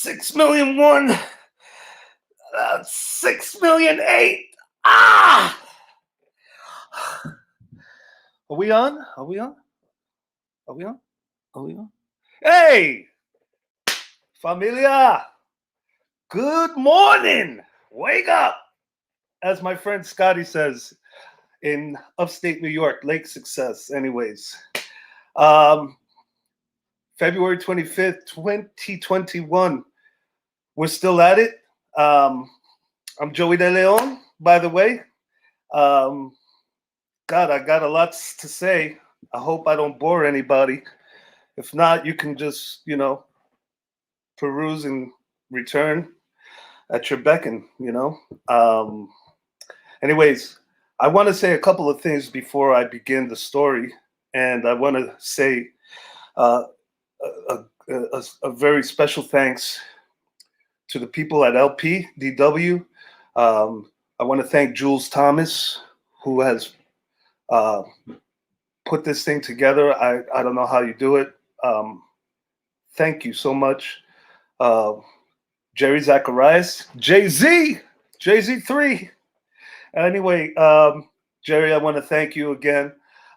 6,000,001, 6,000,008. Ah! Are we on? Are we on? Are we on? Are we on? Hey! Familia! Good morning! Wake up! As my friend Scotty says in upstate New York, Lake Success, anyways. February 25th, 2021. We're still at it. I'm 𝗟𝗣 𝗦𝗧𝗢𝗏, by the way. God, I got a lot to say. I hope I don't bore anybody. If not, you can just, peruse and return at your beckon, Anyways, I want to say a couple of things before I begin the story. And I want to say a very special thanks to the people at 𝗟𝗣𝗦𝗧𝗢𝗏. I want to thank Jules Thomas, who has put this thing together. I don't know how you do it. Thank you so much. 𝗟𝗣𝗢𝗘𝗦, JZ3. Anyway, Jerry, I want to thank you again.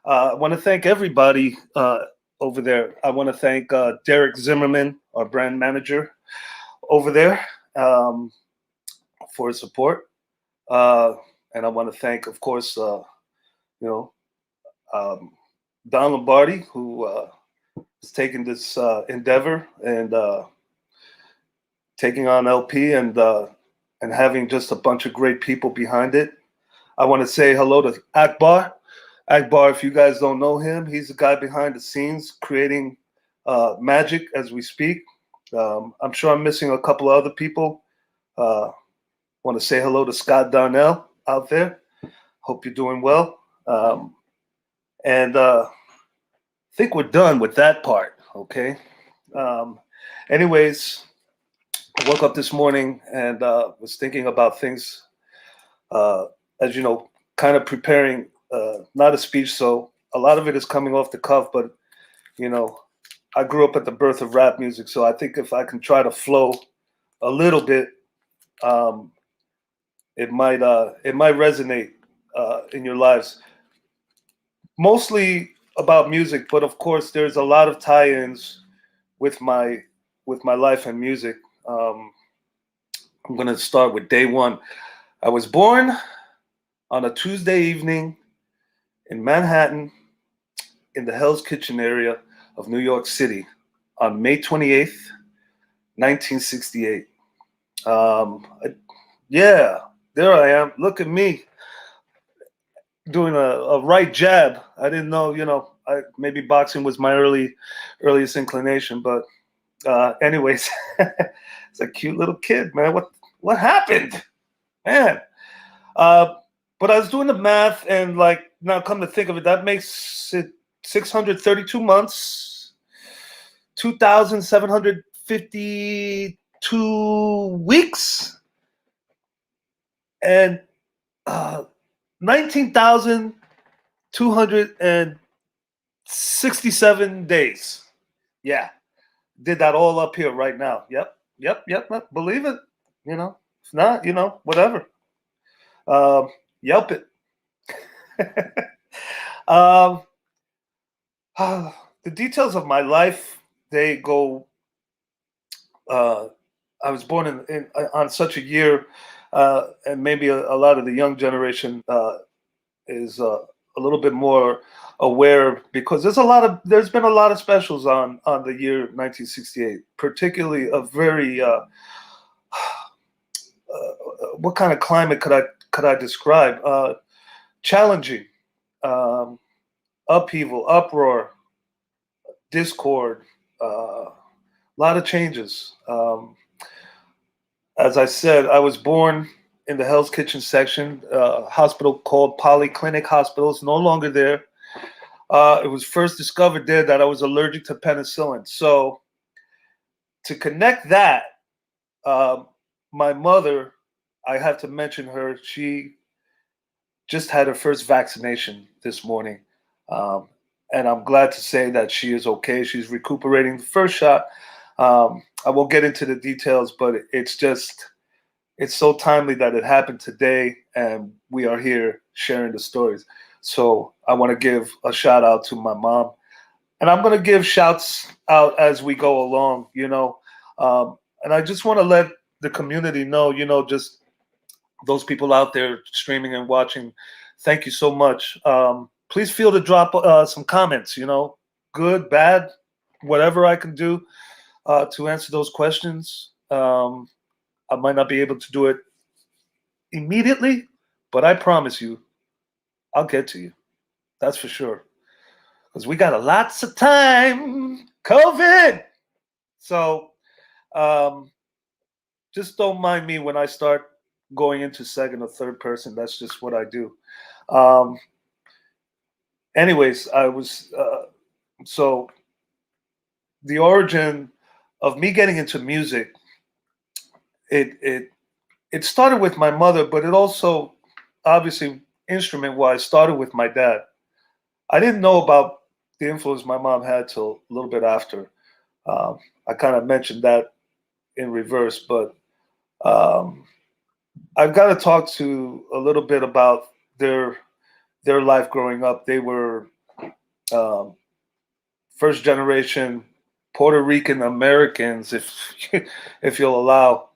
I want to thank everybody over there. I want to thank Derek Zimmerman, our brand manager over there, for his support. And I want to thank, of course, Don Lombardi, who has taken this endeavor and taking on LP and having just a bunch of great people behind it. I want to say hello to 𝗟𝗣𝗦𝗘𝗦. 𝗟𝗣𝗩, if you guys don't know him, he's the guy behind the scenes creating magic as we speak. I'm sure I'm missing a couple of other people. Want to say hello to Scott Darnell out there. Hope you're doing well. And I think we're done with that part, okay? Anyways, I woke up this morning and was thinking about things, as you know, kind of preparing, not a speech, so a lot of it is coming off the cuff, but, I grew up at the birth of rap music, so I think if I can try to flow a little bit, it might resonate in your lives. Mostly about music, but of course there's a lot of tie-ins with my life and music. I'm gonna start with day one. I was born on a Tuesday evening in Manhattan, in the Hell's Kitchen area of New York City, on May 28th, 1968. Yeah, there I am. Look at me doing a right jab. I didn't know, maybe boxing was my earliest inclination, but anyways, it's a cute little kid, man. What happened, man? But I was doing the math, and now come to think of it, that makes it 632 months, 2,752 weeks, and 19,267 days. Yeah, did that all up here right now. Yep. Believe it. If not, whatever. Yelp it. The details of my life, they go. I was born on such a year, and maybe a lot of the young generation is a little bit more aware, because there's been a lot of specials on the year 1968, particularly a very what kind of climate could I describe? Challenging, upheaval, uproar, discord, a lot of changes. As I said, I was born in the Hell's Kitchen section, a hospital called Polyclinic Hospital. It's no longer there. It was first discovered there that I was allergic to penicillin. So to connect that, my mother, I have to mention her, she just had her first vaccination this morning. And I'm glad to say that she is okay. She's recuperating. The first shot, I won't get into the details, but it's so timely that it happened today, and we are here sharing the stories. So I want to give a shout out to my mom, and I'm going to give shouts out as we go along, and I just want to let the community know, just those people out there streaming and watching, thank you so much. Please feel to drop some comments, good, bad, whatever I can do to answer those questions. I might not be able to do it immediately, but I promise you, I'll get to you. That's for sure. Because we got lots of time. COVID. So just don't mind me when I start going into second or third person. That's just what I do. Anyways, I was so the origin of me getting into music, it started with my mother, but it also, obviously, instrument-wise, started with my dad. I didn't know about the influence my mom had till a little bit after. I kind of mentioned that in reverse, but I've got to talk to a little bit about their life growing up. They were first generation Puerto Rican Americans, if you'll allow.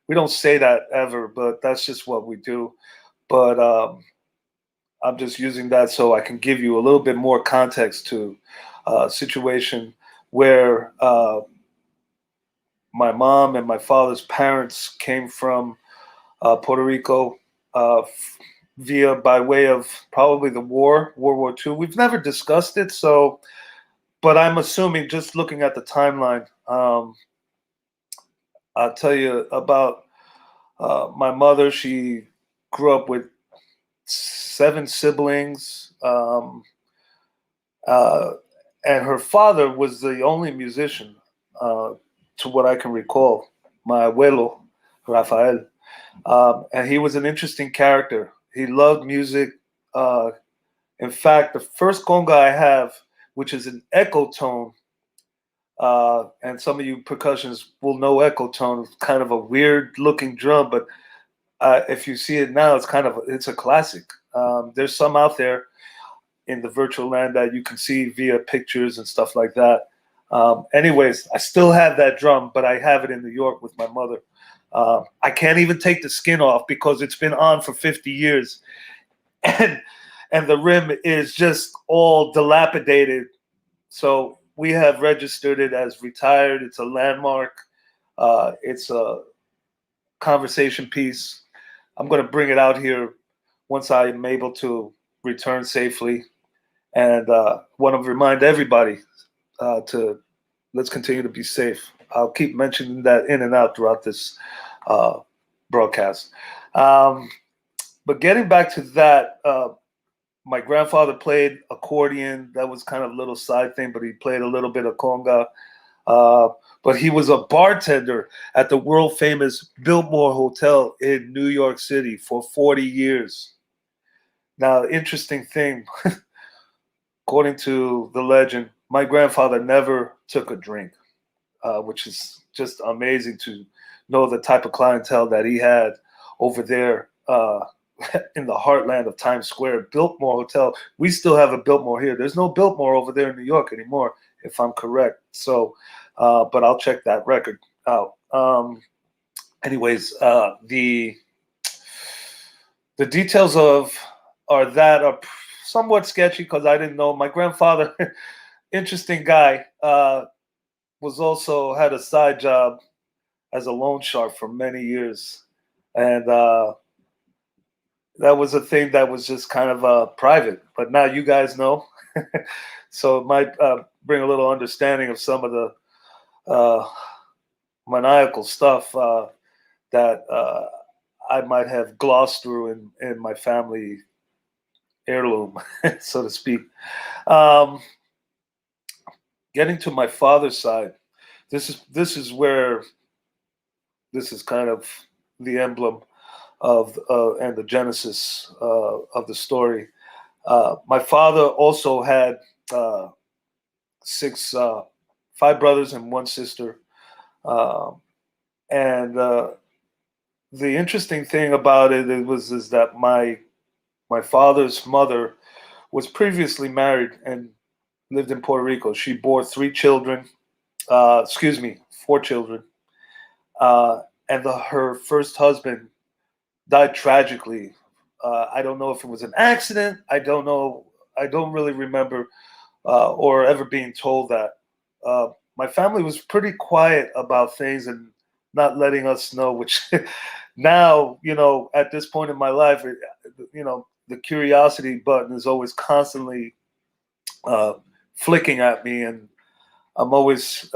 We don't say that ever, but that's just what we do. But I'm just using that so I can give you a little bit more context to a situation where my mom and my father's parents came from Puerto Rico by way of probably the World War II. We've never discussed it, but I'm assuming, just looking at the timeline, I'll tell you about my mother. She grew up with 7 siblings, and her father was the only musician, to what I can recall, my abuelo, Rafael. And he was an interesting character. He loved music. In fact, the first conga I have, which is an echo tone, and some of you percussionists will know echo tone. It's kind of a weird looking drum, but if you see it now, it's a classic. There's some out there in the virtual land that you can see via pictures and stuff like that. Anyways, I still have that drum, but I have it in New York with my mother. I can't even take the skin off because it's been on for 50 years. And the rim is just all dilapidated. So we have registered it as retired. It's a landmark. It's a conversation piece. I'm going to bring it out here once I am able to return safely. And want to remind everybody to let's continue to be safe. I'll keep mentioning that in and out throughout this broadcast. But getting back to that, my grandfather played accordion. That was kind of a little side thing, but he played a little bit of conga. But he was a bartender at the world famous Biltmore Hotel in New York City for 40 years. Now, interesting thing, according to the legend, my grandfather never took a drink, which is just amazing to know the type of clientele that he had over there in the heartland of Times Square. Biltmore Hotel. We still have a Biltmore here. There's no Biltmore over there in New York anymore, if I'm correct. So, but I'll check that record out. Anyways, the details are somewhat sketchy because I didn't know. My grandfather, interesting guy, was also had a side job as a loan shark for many years, and that was a thing that was just kind of private. But now you guys know, so it might bring a little understanding of some of the maniacal stuff that I might have glossed through in my family heirloom, so to speak. Getting to my father's side, this is where this is kind of the emblem of and the genesis of the story. My father also had 6 5 brothers and 1 sister. And the interesting thing about it is that my father's mother was previously married and lived in Puerto Rico. She bore 3 children, 4 children. And her first husband died tragically. I don't know if it was an accident. I don't know. I don't really remember or ever being told that. My family was pretty quiet about things and not letting us know, which now, at this point in my life, the curiosity button is always constantly flicking at me, and I'm always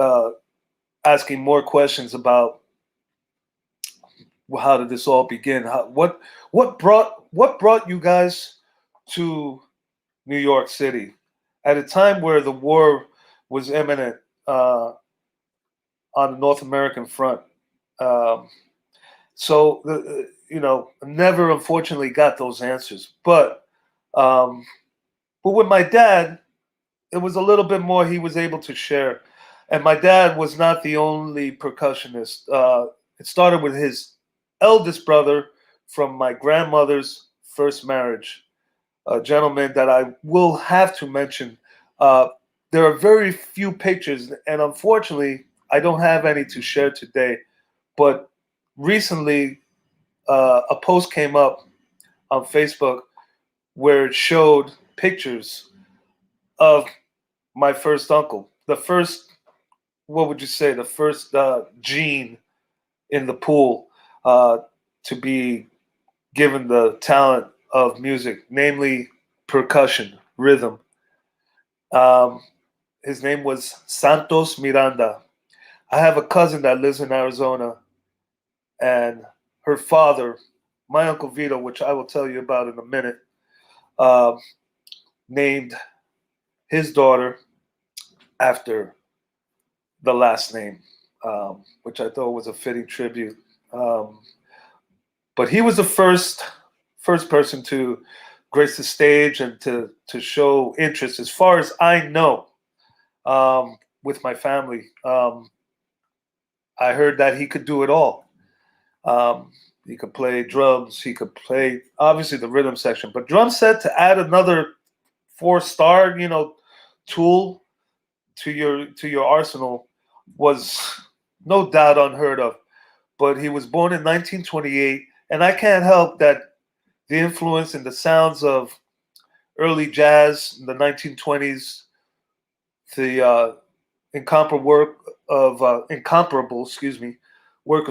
asking more questions about how did this all begin? What brought you guys to New York City at a time where the war was imminent on the North American front? So never unfortunately got those answers. But with my dad, it was a little bit more. He was able to share, and my dad was not the only percussionist. It started with his eldest brother from my grandmother's first marriage, a gentleman that I will have to mention. There are very few pictures, and unfortunately, I don't have any to share today. But recently, a post came up on Facebook where it showed pictures of my first uncle, the first, what would you say, the first gene in the pool to be given the talent of music, namely percussion, rhythm. His name was Santos Miranda. I have a cousin that lives in Arizona, and her father, my Uncle Vito, which I will tell you about in a minute, named his daughter after the last name, which I thought was a fitting tribute. But he was the first person to grace the stage and to show interest, as far as I know, with my family. I heard that he could do it all. He could play drums. He could play, obviously, the rhythm section. But drum set, to add another 4-star, tool to your arsenal, was no doubt unheard of. But he was born in 1928, and I can't help that the influence and the sounds of early jazz in the 1920s, the incomparable work of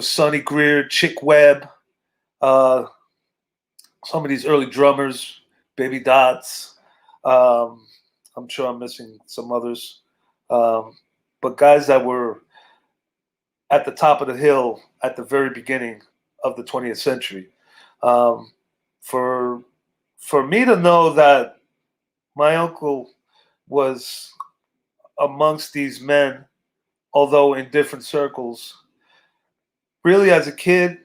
Sonny Greer, Chick Webb, some of these early drummers, Baby Dots. I'm sure I'm missing some others, but guys that were at the top of the hill at the very beginning of the 20th century. For me to know that my uncle was amongst these men, although in different circles, really as a kid,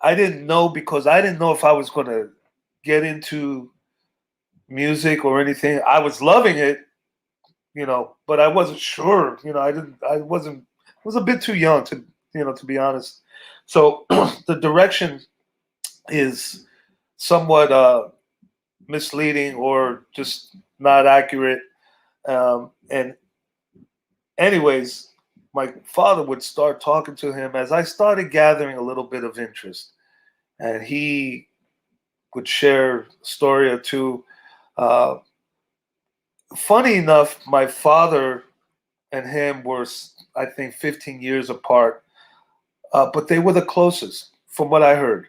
I didn't know, because I didn't know if I was going to get into music or anything. I was loving it, but I wasn't sure. I was a bit too young to be honest. So the direction is somewhat misleading or just not accurate. And anyways, my father would start talking to him as I started gathering a little bit of interest, and he would share a story or two. Funny enough, my father and him were, I think, 15 years apart, but they were the closest, from what I heard.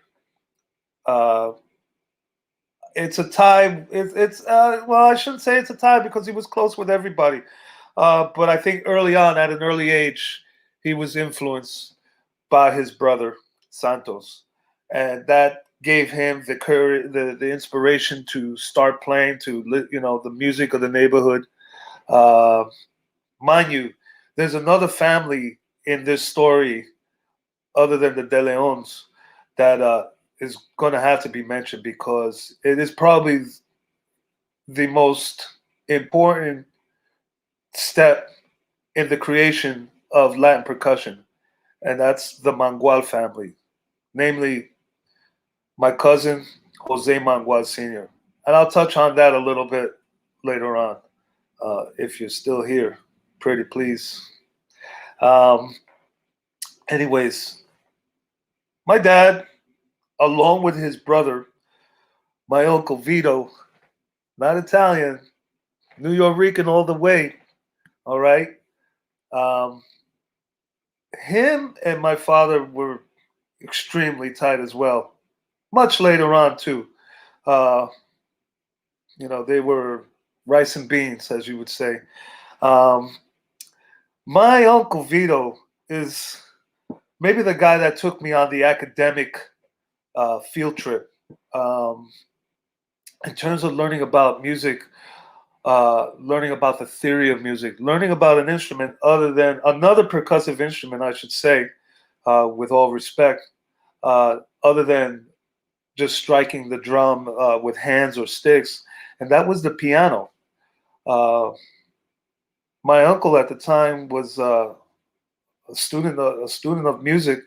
It's a tie. Well, I shouldn't say it's a tie, because he was close with everybody. But I think early on, at an early age, he was influenced by his brother Santos, and that gave him the courage, the inspiration to start playing the music of the neighborhood. Mind you, there's another family in this story other than the De Leons that is going to have to be mentioned, because it is probably the most important step in the creation of Latin percussion, and that's the Mangual family, namely my cousin Jose Mangual Sr. And I'll touch on that a little bit later on, if you're still here, pretty please. Um, anyways, my dad, along with his brother, my uncle Vito, not Italian, New York all the way, all right? Him and my father were extremely tight as well. Much later on, too. They were rice and beans, as you would say. My uncle Vito is maybe the guy that took me on the academic field trip. In terms of learning about music, learning about the theory of music, learning about an instrument other than another percussive instrument, I should say, with all respect, other than just striking the drum with hands or sticks, and that was the piano. My uncle at the time was a student of music.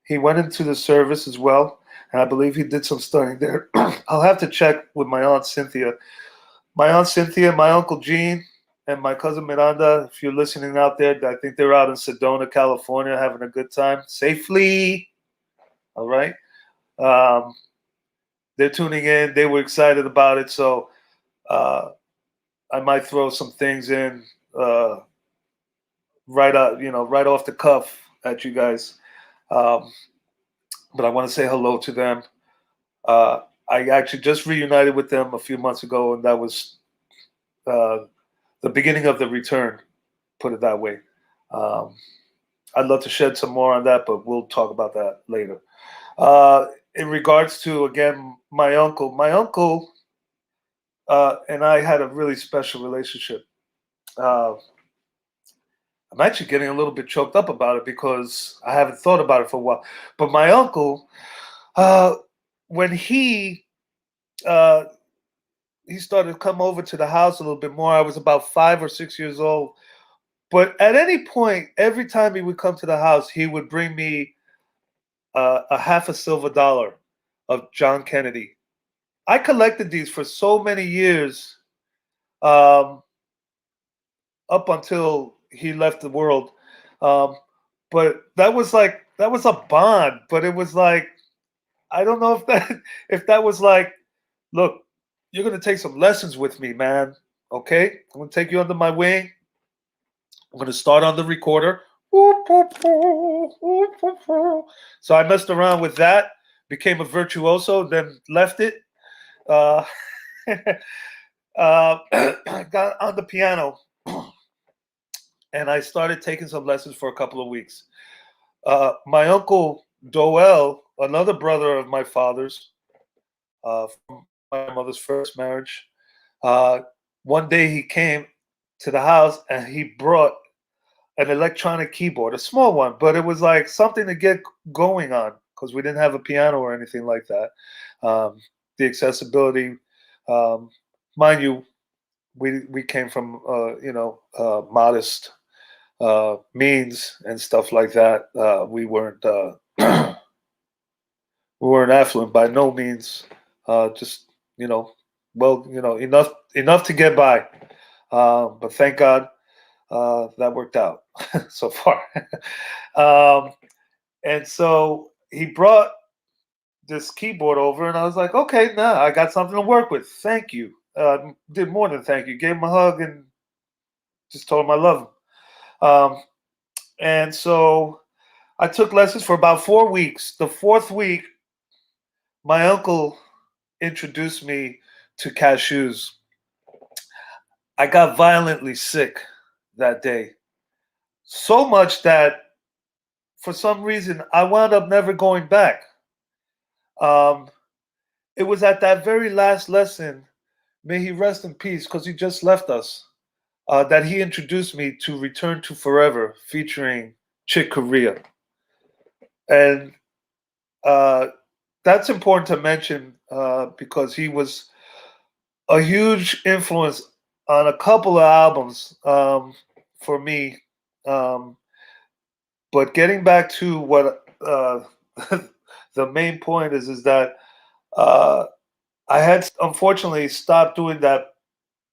He went into the service as well, and I believe he did some studying there. I'll have to check with my Aunt Cynthia. My Uncle Gene, and my cousin Miranda, if you're listening out there, I think they're out in Sedona, California, having a good time. Safely. All right. They're tuning in. They were excited about it. So I might throw some things in right off the cuff at you guys. But I want to say hello to them. I actually just reunited with them a few months ago, and that was the beginning of the return, put it that way. I'd love to shed some more on that, but we'll talk about that later. In regards to, again, my uncle and I had a really special relationship. I'm actually getting a little bit choked up about it because I haven't thought about it for a while. But my uncle, when he started to come over to the house a little bit more, I was about 5 or 6 years old. But at any point, every time he would come to the house, he would bring me a half a silver dollar of John Kennedy. I collected these for so many years, up until he left the world. But that was a bond. But it was like, I don't know if that was like, look, you're gonna take some lessons with me, man. Okay, I'm gonna take you under my wing. I'm gonna start on the recorder. So I messed around with that, became a virtuoso, then left it. Got on the piano, and I started taking some lessons for a couple of weeks. My uncle Doel, another brother of my father's, from my mother's first marriage, one day he came to the house and he brought an electronic keyboard, a small one, but it was like something to get going on because we didn't have a piano or anything like that. The accessibility, mind you, we came from modest means and stuff like that. We weren't affluent by no means. Just enough to get by. But thank God that worked out so far. And so he brought this keyboard over, and I was like, okay, now I got something to work with. Thank you. Did more than thank you. Gave him a hug and just told him I love him. And so I took lessons for about 4 weeks. The 4th week, my uncle introduced me to cashews. I got violently sick that day. So much that for some reason I wound up never going back. It was at that very last lesson, may he rest in peace, because he just left us, that he introduced me to Return to Forever, featuring Chick Corea. And that's important to mention because he was a huge influence on a couple of albums. for me. Um, but getting back to what the main point is that uh, I had unfortunately stopped doing that,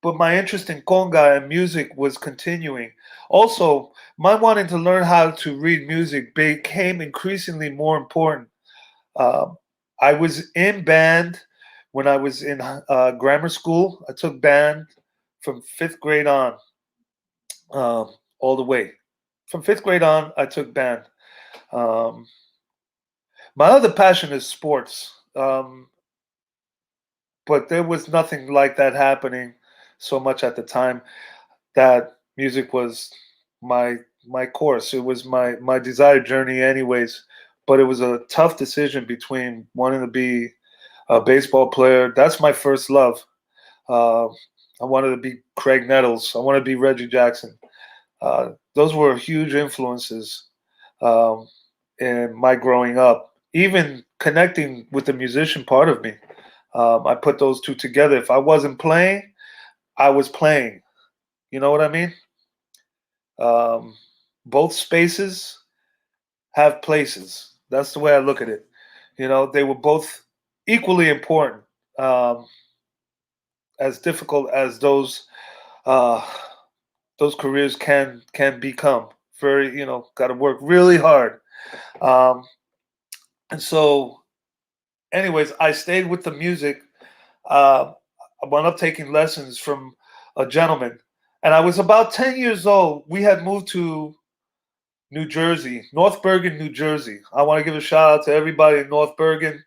but my interest in conga and music was continuing. Also, my wanting to learn how to read music became increasingly more important. Um, I was in band when I was in grammar school. I took band from fifth grade on, all the way. From fifth grade on, I took band. Um, my other passion is sports, but there was nothing like that happening so much at the time that music was my my course. It was my desired journey, anyways. But it was a tough decision between wanting to be a baseball player. That's my first love. Uh, I wanted to be Craig Nettles. I wanted to be Reggie Jackson. Those were huge influences um, in my growing up. Even connecting with the musician part of me, I put those two together. If I wasn't playing, I was playing. You know what I mean? Um, both spaces have places. That's the way I look at it. You know, they were both equally important. Um, as difficult as uh, those careers can become. Very, got to work really hard. Um, and so, anyways, I stayed with the music. Uh, I wound up taking lessons from a gentleman, and I was about 10 years old. We had moved to New Jersey, North Bergen, New Jersey. I want to give a shout out to everybody in North Bergen,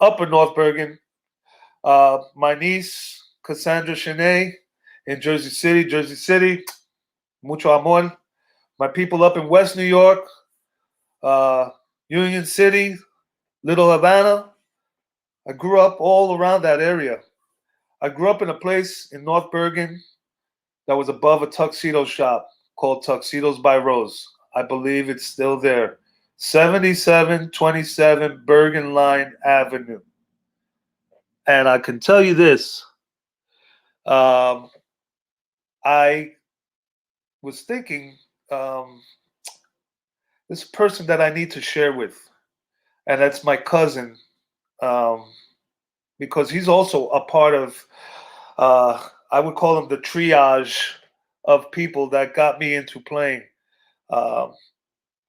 Upper North Bergen. My niece, Cassandra Shanae, in Jersey City, mucho amor. My people up in West New York, uh, Union City, Little Havana. I grew up all around that area. I grew up in a place in North Bergen that was above a tuxedo shop called Tuxedos by Rose. I believe it's still there. 7727 Bergen Line Avenue. And I can tell you this. Um, I was thinking, um, this person that I need to share with, and that's my cousin, um, because he's also a part of, I would call him the triage of people that got me into playing. Um,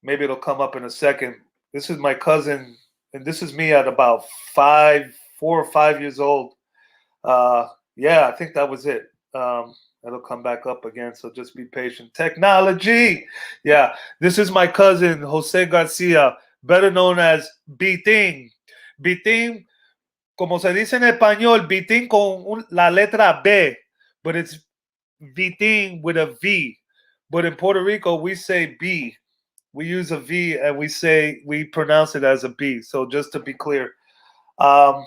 Maybe it'll come up in a second. This is my cousin, and this is me at about 4 or 5 years old. Yeah, I think that was it. It'll come back up again, so just be patient. Technology. Yeah, this is my cousin Jose Garcia, better known as Bitin. Bitin, como se dice en español, Bitin con la letra B, but it's Bitin with a V. But in Puerto Rico, we say B. We use a V and we pronounce it as a B. So just to be clear, um,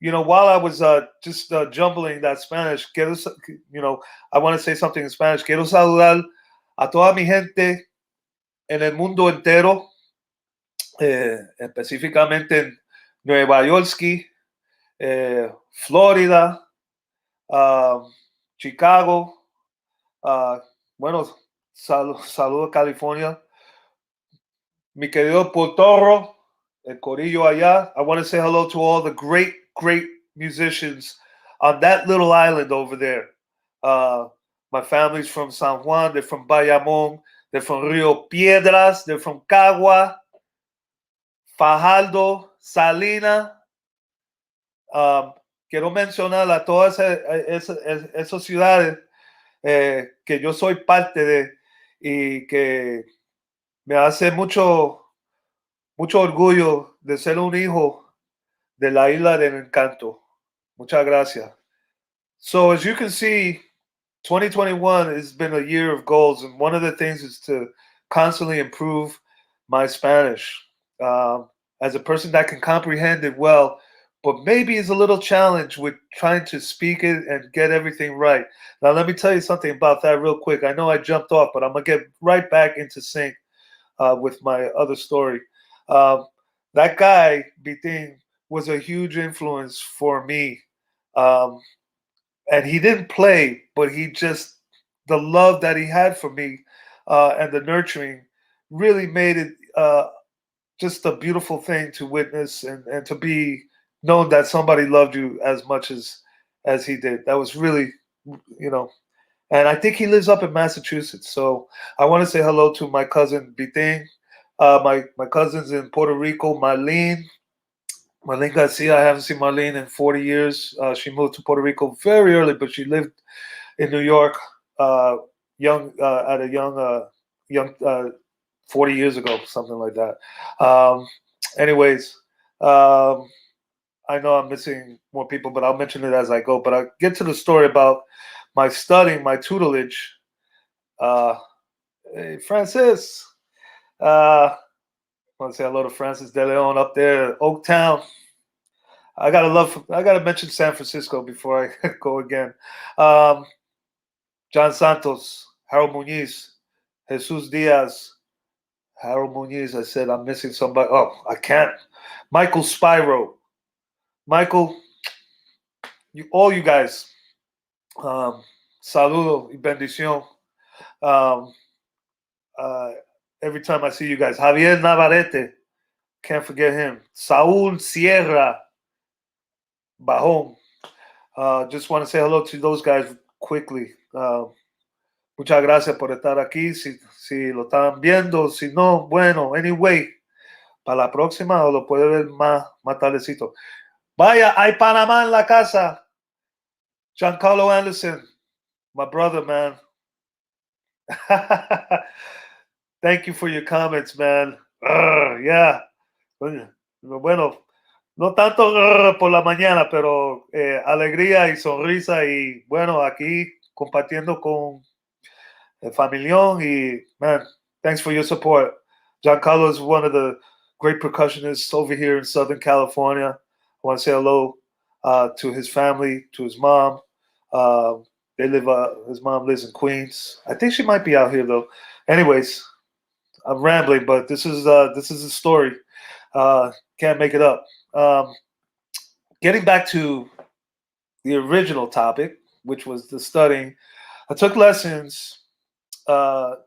while I was just jumbling that Spanish, I want to say something in Spanish. Quiero saludar a toda mi gente en el mundo entero, específicamente en Nueva York, Florida, Chicago. Bueno, saludo a California. Mi querido Portorro, el corillo allá. I want to say hello to all the great, great musicians on that little island over there. My family's from San Juan. They're from Bayamón. They're from Rio Piedras. They're from Cagua, Fajardo, Salina. Quiero mencionar a todas esas ciudades que yo soy parte de y que me hace mucho orgullo de ser un hijo de la Isla del Encanto. Muchas gracias. So as you can see, 2021 has been a year of goals, and one of the things is to constantly improve my Spanish. As a person that can comprehend it well, but maybe is a little challenge with trying to speak it and get everything right. Now, let me tell you something about that real quick. I know I jumped off, but I'm going to get right back into sync with my other story. That guy, Biting, was a huge influence for me. And he didn't play, but the love that he had for me and the nurturing really made it just a beautiful thing to witness and to be known that somebody loved you as much as he did. That was really, you know, and I think he lives up in Massachusetts. So I want to say hello to my cousin Biting, my cousins in Puerto Rico, Marlene Garcia. I haven't seen Marlene in 40 years. She moved to Puerto Rico very early, but she lived in New York young at a young 40 years ago, something like that. Anyways, I know I'm missing more people, but I'll mention it as I go. But I'll get to the story about my studying, my tutelage. Hey, Francis. I want to say hello to Francis De Leon up there, Oaktown. I gotta mention San Francisco before I go again. John Santos, Harold Muñiz, Jesus Diaz, Harold Muñiz. I said I'm missing somebody. Oh, I can't. Michael Spyro. Michael, all you guys. Saludo y bendición. Every time I see you guys. Javier Navarrete. Can't forget him. Saúl Sierra Bajón. Just want to say hello to those guys quickly. Muchas gracias por estar aquí. Si lo están viendo, si no, bueno, anyway, para la próxima o lo puede ver más tardecito. Vaya, hay Panamá en la casa. Giancarlo Anderson, my brother, man. Thank you for your comments, man. Yeah. Bueno, no tanto por la mañana, pero alegría y sonrisa y bueno, aquí compartiendo con el familión y man, thanks for your support. Giancarlo is one of the great percussionists over here in Southern California. I want to say hello to his family, to his mom. His mom lives in Queens. I think she might be out here though. Anyways, I'm rambling, but this is a story. Can't make it up. Getting back to the original topic, which was the studying, I took lessons. 6th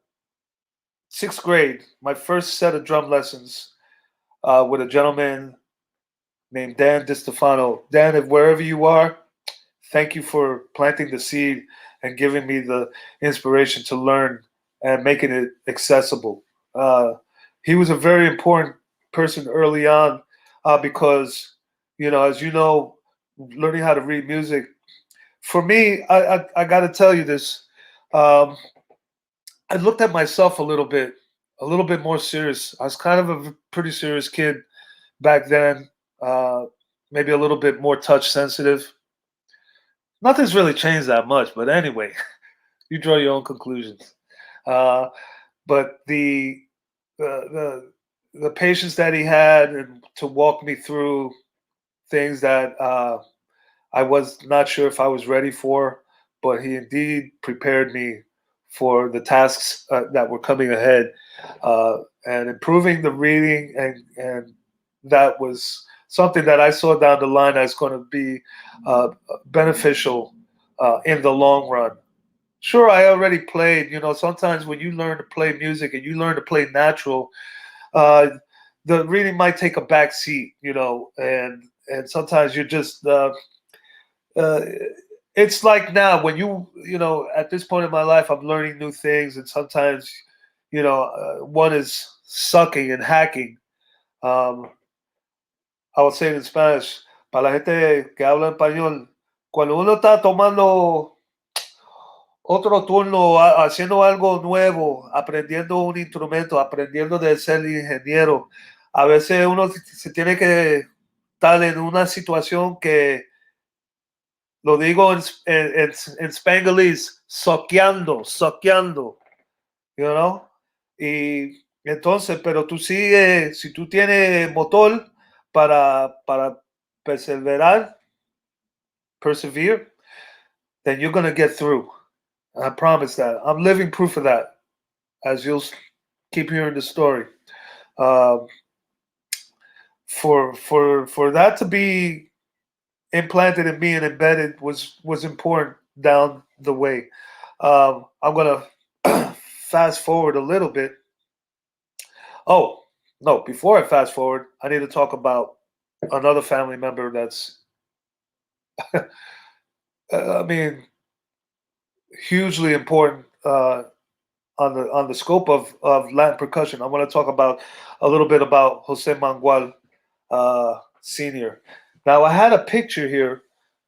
grade, my first set of drum lessons with a gentleman named Dan DiStefano. Dan, if wherever you are, thank you for planting the seed and giving me the inspiration to learn and making it accessible. He was a very important person early on because, as you know, learning how to read music. For me, I got to tell you this. I looked at myself a little bit more serious. I was kind of a pretty serious kid back then. Maybe a little bit more touch sensitive. Nothing's really changed that much, but anyway, you draw your own conclusions. But the patience that he had and to walk me through things that I was not sure if I was ready for, but he indeed prepared me for the tasks that were coming ahead, and improving the reading, and that was something that I saw down the line as going to be beneficial in the long run. Sure, I already played. Sometimes when you learn to play music and you learn to play natural, the reading might take a back seat. And sometimes you're just. It's like now when at this point in my life, I'm learning new things, and sometimes, one is sucking and hacking. I would say it in Spanish, para la gente que habla español, cuando uno está tomando otro turno, haciendo algo nuevo, aprendiendo un instrumento, aprendiendo de ser ingeniero, a veces uno se tiene que estar en una situación que, lo digo en Spanglish, soqueando, y entonces, pero tú sigues, si tú tienes motor para persevere, then you're going to get through. I promise that. I'm living proof of that, as you'll keep hearing the story. For that to be implanted in me and embedded was important down the way. I'm gonna fast forward a little bit. Oh, no, before I fast forward, I need to talk about another family member that's, I mean, hugely important on the scope of Latin percussion. I want to talk about a little bit about 𝗟𝗡𝗢𝗦𝗧𝗢𝗡 Senior. Now, I had a picture here.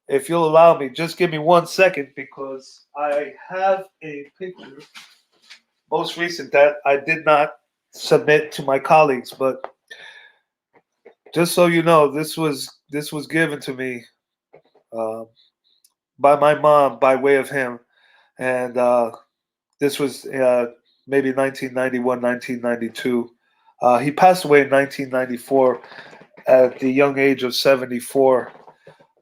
If you'll allow me, just give me 1 second because I have a picture, most recent, that I did not submit to my colleagues, but just so you know, this was given to me uh, by my mom by way of him, and this was maybe 1991, 1992. He passed away in 1994 at the young age of 74.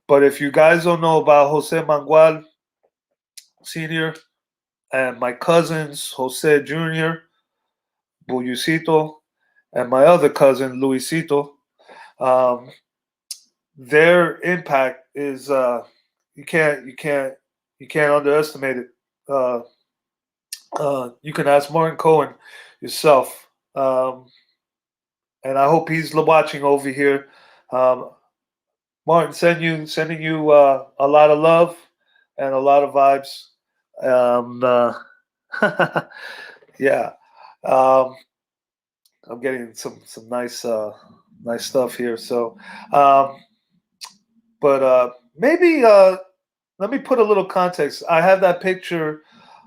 But if you guys don't know about 𝗟𝗡𝗢𝗦𝗧𝗢𝗡 Senior and my cousins, Jose Jr., Bullucito, and my other cousin, Luisito, their impact is you can't underestimate it. You can ask Martin Cohen yourself, and I hope he's watching over here. Martin, sending you a lot of love and a lot of vibes. Yeah, I'm getting some nice stuff here. So, but maybe let me put a little context. I have that picture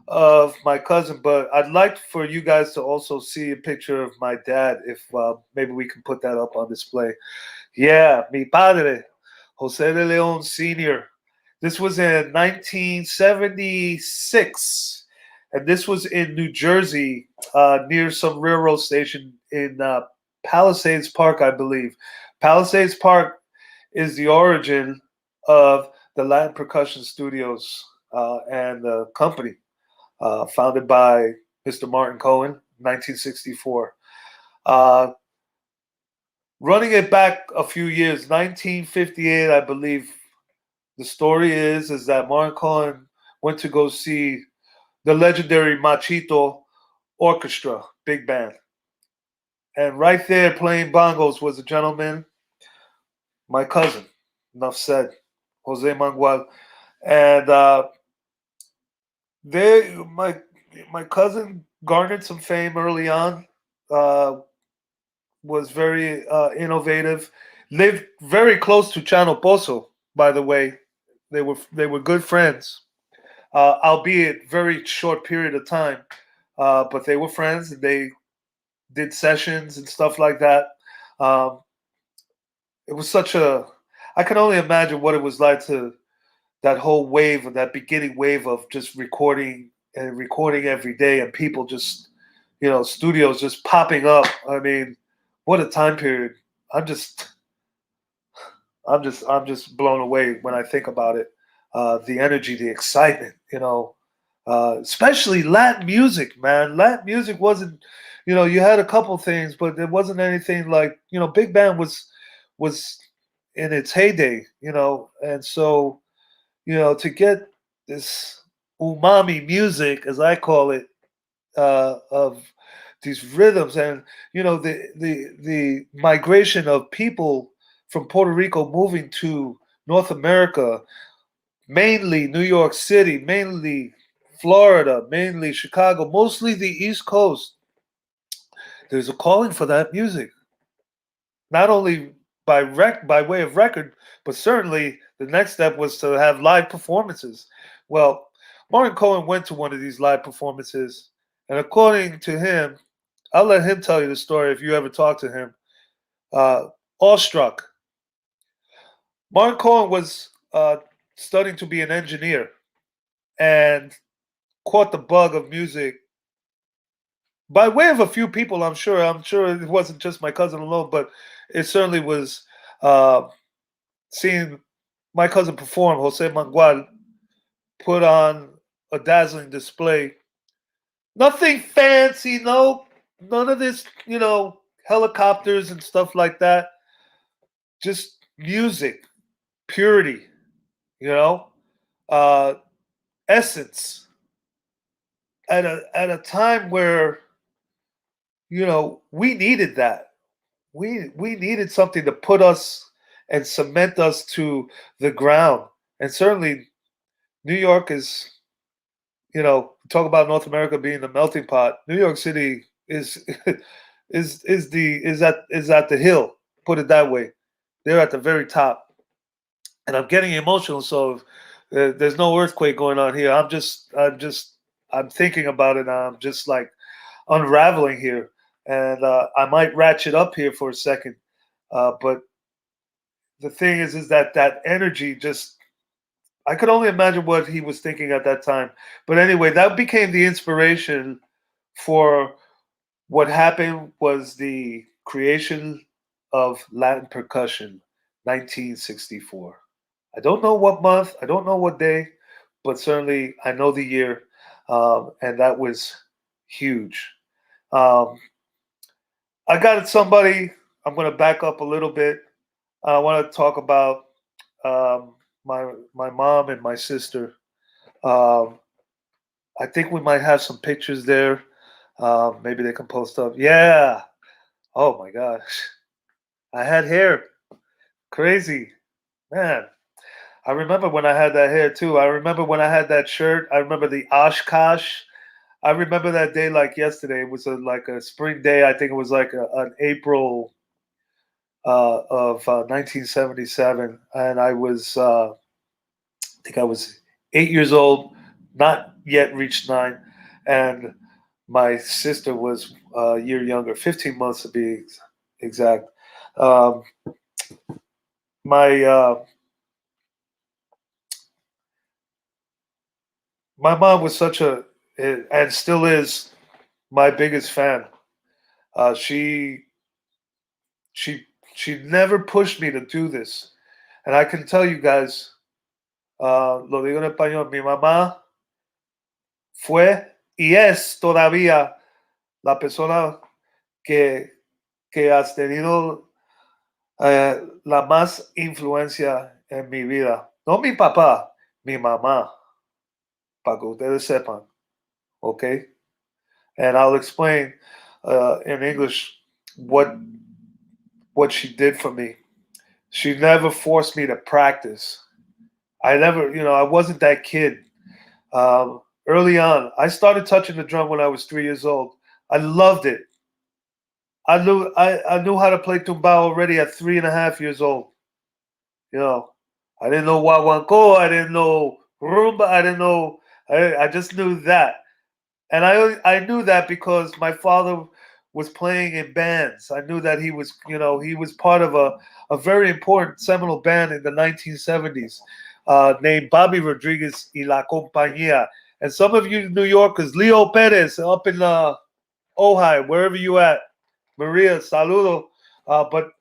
of my cousin, but I'd like for you guys to also see a picture of my dad. If maybe we can put that up on display. Yeah, mi padre, Jose de Leon Sr. This was in 1976, and this was in New Jersey, near some railroad station in Palisades Park, I believe. Palisades Park is the origin of the Latin Percussion Studios and the company, founded by Mr. Martin Cohen, 1964. Running it back a few years, 1958, I believe. The story is that Martin Cohen went to go see the legendary Machito Orchestra, big band. And right there playing bongos was a gentleman, my cousin, enough said, Jose Manuel. And my cousin garnered some fame early on, was very innovative, lived very close to Chano Pozo, by the way. They were good friends, albeit very short period of time. But they were friends, and they did sessions and stuff like that. It was such a. I can only imagine what it was like to that whole wave, that beginning wave of just recording and recording every day, and people just, studios just popping up. I mean, what a time period! I'm just blown away when I think about it. The energy, the excitement, especially Latin music, man. Latin music wasn't, you had a couple things, but there wasn't anything like, big band was in its heyday, and so, to get this umami music, as I call it, of these rhythms, and the migration of people from Puerto Rico moving to North America, mainly New York City, mainly Florida, mainly Chicago, mostly the East Coast. There's a calling for that music, not only by way of record, but certainly the next step was to have live performances. Well, Martin Cohen went to one of these live performances, and according to him, I'll let him tell you the story if you ever talk to him. Awestruck. Martin Cohen was studying to be an engineer and caught the bug of music by way of a few people. I'm sure it wasn't just my cousin alone, but it certainly was seeing my cousin perform, Jose Manuel, put on a dazzling display. Nothing fancy, none of this, helicopters and stuff like that. Just music, purity, essence. at a time where, you know, we needed that. We needed something to put us and cement us to the ground. And certainly New York is, you know, talk about North America being the melting pot. New York City is is at the hill. Put it that way. They're at the very top, and I'm getting emotional. So there's no earthquake going on here. I'm thinking about it. And I'm just like unraveling here, and I might ratchet up here for a second. But the thing is that that energy just. I could only imagine what he was thinking at that time. But anyway, that became the inspiration for what happened was the creation of Latin percussion, 1964. I don't know what month, I don't know what day, but certainly I know the year, and that was huge. Um, I got somebody. I'm going to back up a little bit. I want to talk about my mom and my sister. Um, I think we might have some pictures there. Maybe they can post up. Yeah. Oh my gosh. I had hair. Crazy. Man. I remember when I had that hair too. I remember when I had that shirt. I remember the Oshkosh. I remember that day like yesterday. It was like a spring day. I think it was like an April of 1977. And I think I was 8 years old, not yet reached 9. And my sister was a year younger, 15 months to be exact. Um, my my mom was such a and still is my biggest fan. Uh, she she she never pushed me to do this, and I can tell you guys, lo digo en español. Mi mamá fue y es todavía la persona que has tenido la más influencia en mi vida. No mi papá, mi mamá, para que ustedes sepan, okay? And I'll explain in English what she did for me. She never forced me to practice. I never, you know, I wasn't that kid. Early on, I started touching the drum when I was 3 years old. I loved it. I knew how to play tumbao already at 3.5 years old. You know, I didn't know Wawanko. I didn't know rumba. I didn't know. I just knew that, and I knew that because my father was playing in bands. I knew that he was, you know, he was part of a very important seminal band in the 1970s named Bobby Rodriguez y La Compañía. And some of you New Yorkers, Leo Perez up in Ojai, wherever you at, Maria, saludo. But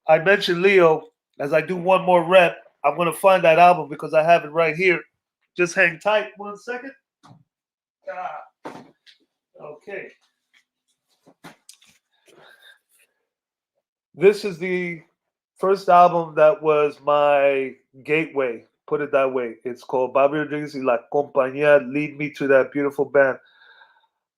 I mentioned Leo. As I do one more rep, I'm going to find that album because I have it right here. Just hang tight 1 second. Okay. This is the first album that was my gateway. Put it that way. It's called Bobby Rodriguez y La Compañía. Lead me to that beautiful band.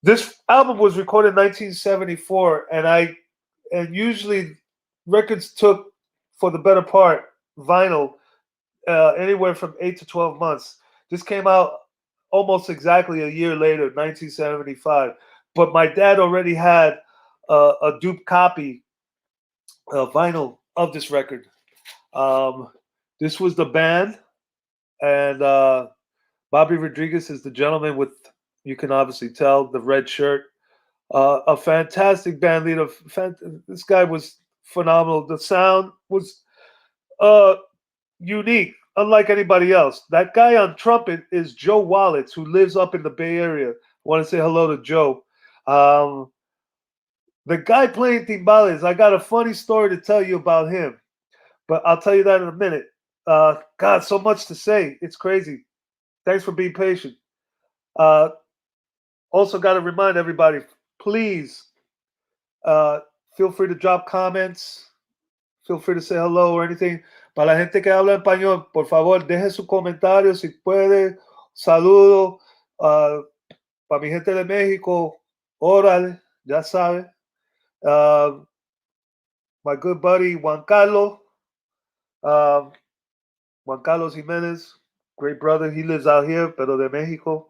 This album was recorded in 1974, and usually records took, for the better part, vinyl, anywhere from 8 to 12 months. This came out almost exactly a year later, 1975. But my dad already had a dupe copy, vinyl of this record. This was the band, and Bobby Rodriguez is the gentleman with, you can obviously tell, the red shirt. A fantastic band leader. This guy was phenomenal. The sound was unique, unlike anybody else. That guy on trumpet is Joe Wallets, who lives up in the Bay Area. I want to say hello to Joe. The guy playing timbales, I got a funny story to tell you about him, but I'll tell you that in a minute. God, so much to say. It's crazy. Thanks for being patient. Also, got to remind everybody, please feel free to drop comments. Feel free to say hello or anything. Para la gente que habla español, por favor, deje su comentario si puede. Saludo. para mi gente de México, órale, ya sabe. My good buddy Juan Carlos, um, Juan Carlos Jimenez, great brother. He lives out here, pero de Mexico.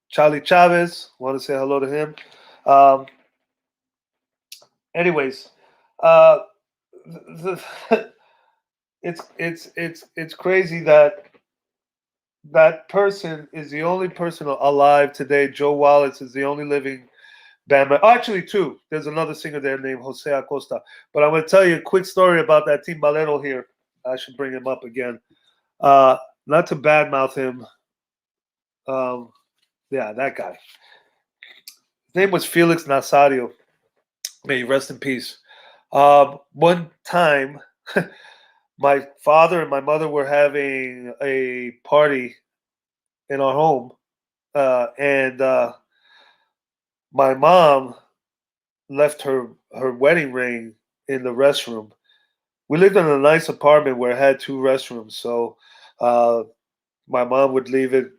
Charlie Chavez, want to say hello to him. Anyways, uh, it's crazy that that person is the only person alive today. Joe Wallace is the only living band member. Oh, actually, two. There's another singer there named Jose Acosta. But I'm going to tell you a quick story about that timbalero here. I should bring him up again. Not to badmouth him. Yeah, that guy. His name was Felix Nazario. May he rest in peace. One time, my father and my mother were having a party in our home, and my mom left her wedding ring in the restroom. We lived in a nice apartment where it had two restrooms, so my mom would leave it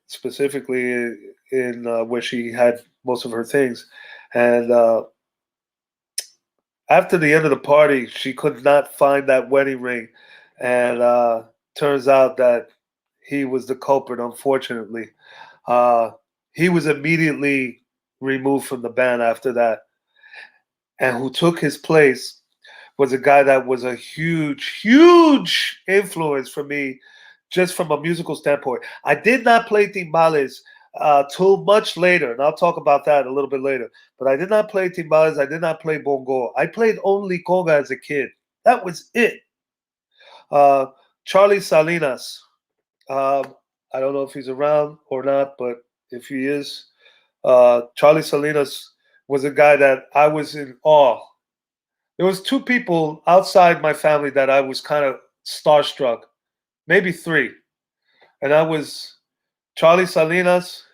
specifically in where she had most of her things, and after the end of the party, she could not find that wedding ring, and turns out that he was the culprit. Unfortunately, he was immediately removed from the band after that, and who took his place was a guy that was a huge influence for me, just from a musical standpoint. I did not play timbales till much later, and I'll talk about that a little bit later. But I did not play timbales. I did not play bongo. I played only conga as a kid. That was it. Charlie Salinas. I don't know if he's around or not, but if he is, Charlie Salinas was a guy that I was in awe. There was two people outside my family that I was kind of starstruck, maybe three, and that was Charlie Salinas,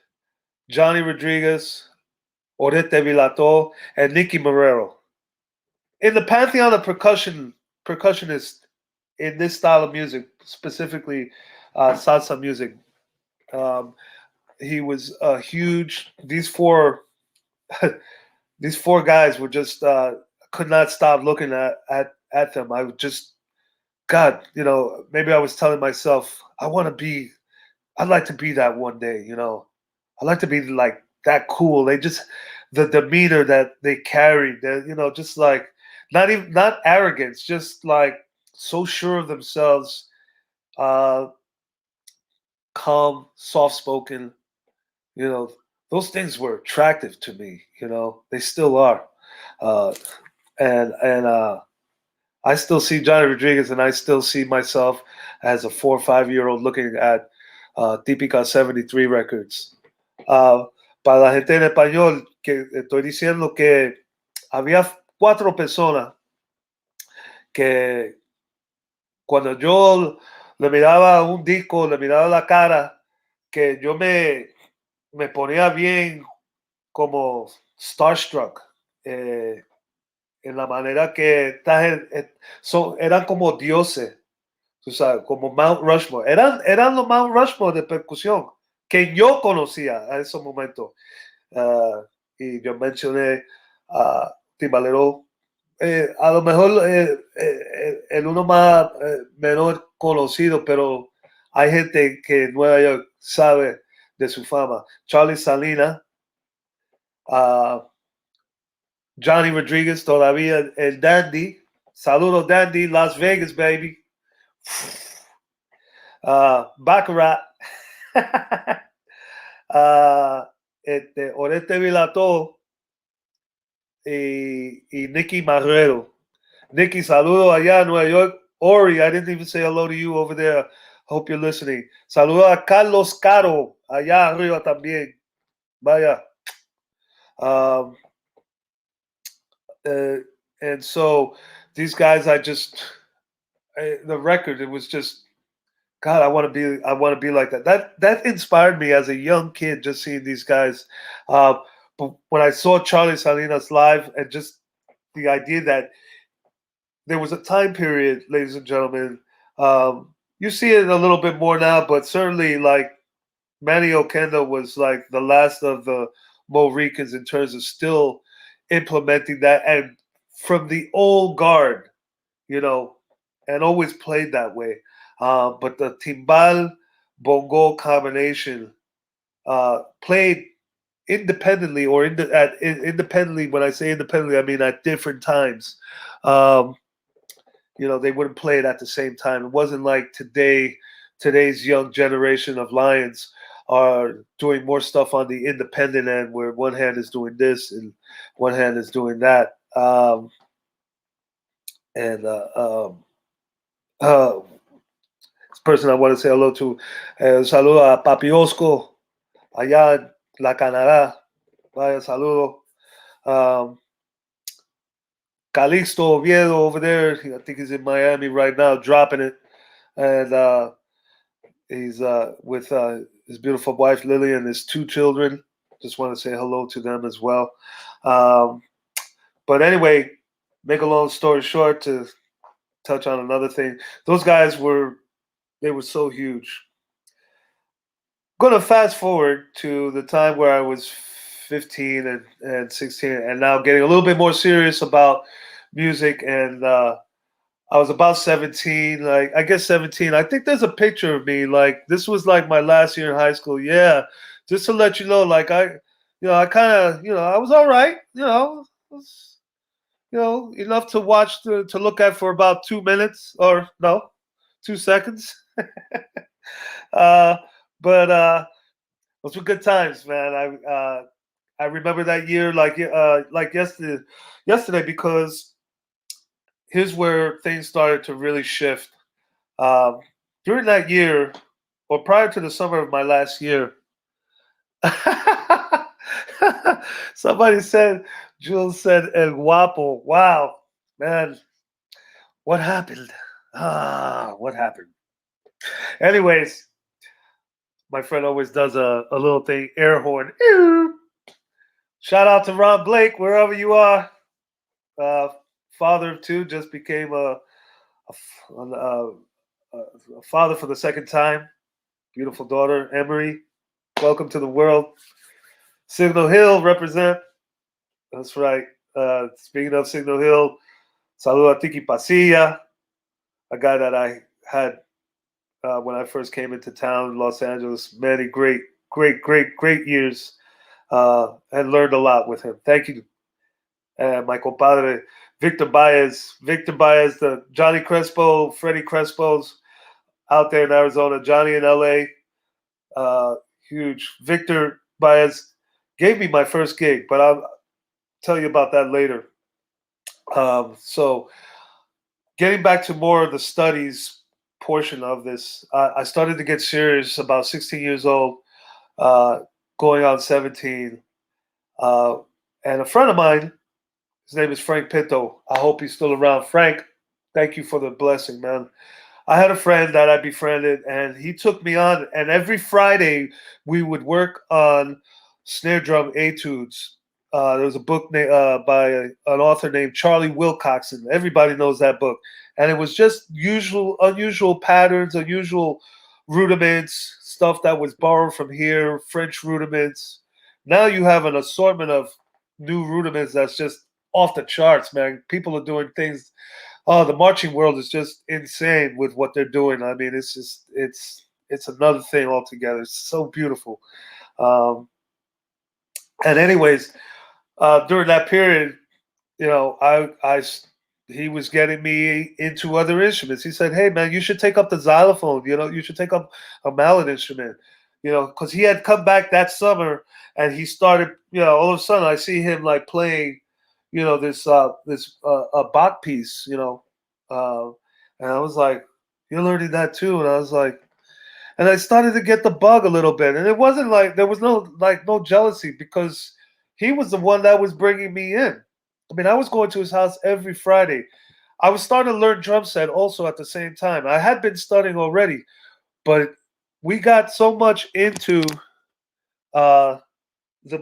Johnny Rodriguez, 𝗟𝗑𝗢𝗚 𝗟𝗑𝗢𝗚, and Nicky Marrero. In the pantheon of percussionists in this style of music, specifically salsa music, he was a huge. These four guys were just could not stop looking at them. I would just, God, maybe I was telling myself, I'd like to be that one day, I'd like to be like that cool. They just, the demeanor that they carried, just like, not arrogance, just like so sure of themselves, calm, soft spoken, those things were attractive to me, they still are. And I still see Johnny Rodriguez, and I still see myself as a 4 or 5 year old looking at Típica 73 records. Para la gente en español, que estoy diciendo que había 4 personas que cuando yo le miraba un disco, le miraba la cara, que yo me ponía bien como starstruck. En la manera que eran como dioses, tú sabes, como Mount Rushmore. Eran los Mount Rushmore de percusión que yo conocía a esos momentos. Y yo mencioné a Timbalero, a lo mejor el uno más menor conocido, pero hay gente que en Nueva York sabe de su fama. Charlie Salinas, Johnny Rodriguez, todavía el Dandy. Saludos, Dandy, Las Vegas, baby. Baccarat. 𝗟𝗑𝗢𝗚 𝗟𝗑𝗢𝗚 y Nicky Marrero. Nicky, saludos allá en Nueva York. Ori, I didn't even say hello to you over there. Hope you're listening. Saludos a Carlos Caro, allá arriba también. Vaya. And so these guys, the record, it was just, God, I want to be like that. That inspired me as a young kid, just seeing these guys. But when I saw Charlie Salinas live, and just the idea that there was a time period, ladies and gentlemen, you see it a little bit more now, but certainly like Manny Oquendo was like the last of the Mohicans in terms of still implementing that, and from the old guard, you know, and always played that way. But the timbal bongo combination played independently, or independently. When I say independently, I mean at different times. Um, they wouldn't play it at the same time. It wasn't like today's young generation of Lions are doing more stuff on the independent end, where one hand is doing this and one hand is doing that. And this person I want to say hello to, saludo a Papi Osco allá en la Canadá. Vaya saludo. Calixto Oviedo over there, I think he's in Miami right now, dropping it. And he's with his beautiful wife Lily and his 2 children. Just want to say hello to them as well. But anyway, make a long story short, to touch on another thing, those guys were so huge. Gonna fast forward to the time where I was 15 and 16, and now getting a little bit more serious about music. And I was about 17, like I guess 17. I think there's a picture of me, like this was like my last year in high school. Yeah, just to let you know, like I kind of, I was all right, was, enough to watch, to look at for about 2 minutes, or no, 2 seconds. But those were good times, man. I remember that year like yesterday, because here's where things started to really shift. During that year, or prior to the summer of my last year, somebody said, Jules said, 𝗟𝗣𝗦𝗘𝗬. Wow, man, what happened? What happened? Anyways, my friend always does a little thing, air horn. Shout out to Ron Blake, wherever you are. Father of 2, just became a father for the second time. Beautiful daughter, Emery. Welcome to the world. Signal Hill represent. That's right. Speaking of Signal Hill, saludo a Tiki Pasilla, a guy that I had when I first came into town in Los Angeles. Many great years, and learned a lot with him. Thank you. My compadre, Victor Baez, the Johnny Crespo, Freddie Crespo's out there in Arizona, Johnny in LA, huge. Victor Baez gave me my first gig, but I'll tell you about that later. So getting back to more of the studies portion of this, I started to get serious about 16 years old, going on 17. And a friend of mine, his name is Frank Pinto. I hope he's still around. Frank, thank you for the blessing, man. I had a friend that I befriended, and he took me on. And every Friday, we would work on snare drum etudes. There was a book by an author named Charlie Wilcoxon. Everybody knows that book. And it was just unusual patterns, unusual rudiments, stuff that was borrowed from here, French rudiments. Now you have an assortment of new rudiments that's just off the charts, man. People are doing things. Oh, the marching world is just insane with what they're doing. I mean, it's another thing altogether. It's so beautiful. And anyways, during that period, he was getting me into other instruments. He said, "Hey, man, you should take up the xylophone. You should take up a mallet instrument." Because he had come back that summer, and he started. All of a sudden, I see him like playing, this a Bach piece. And I was like, "You're learning that too?" And I was like, and I started to get the bug a little bit, and it wasn't like there was no jealousy, because he was the one that was bringing me in. I mean, I was going to his house every Friday. I was starting to learn drum set also at the same time. I had been studying already, but we got so much into the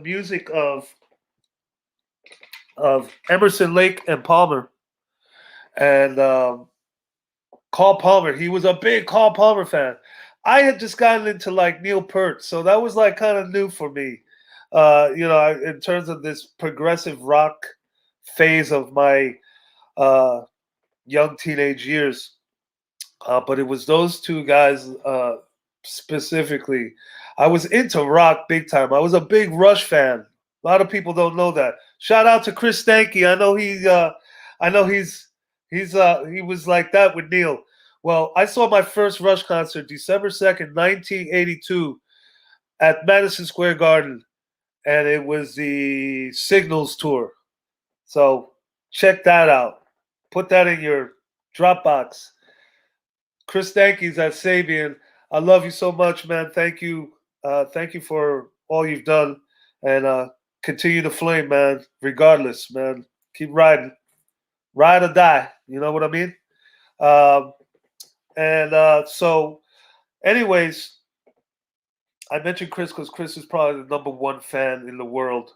music of Emerson, Lake and Palmer, and Carl Palmer. He was a big Carl Palmer fan. I had just gotten into like Neil Peart, so that was like kind of new for me. In terms of this progressive rock phase of my uh, young teenage years. But it was those two guys specifically. I was into rock big time. I was a big Rush fan. A lot of people don't know that. Shout out to Chris Stanky. I know he was like that with Neil. Well, I saw my first Rush concert December 2nd, 1982, at Madison Square Garden, and it was the Signals tour. So check that out. Put that in your Dropbox. Chris Stankies at Sabian. I love you so much, man. Thank you. Thank you for all you've done. And continue to flame, man. Regardless, man. Keep riding. Ride or die. You know what I mean? So, anyways, I mentioned Chris because Chris is probably the number one fan in the world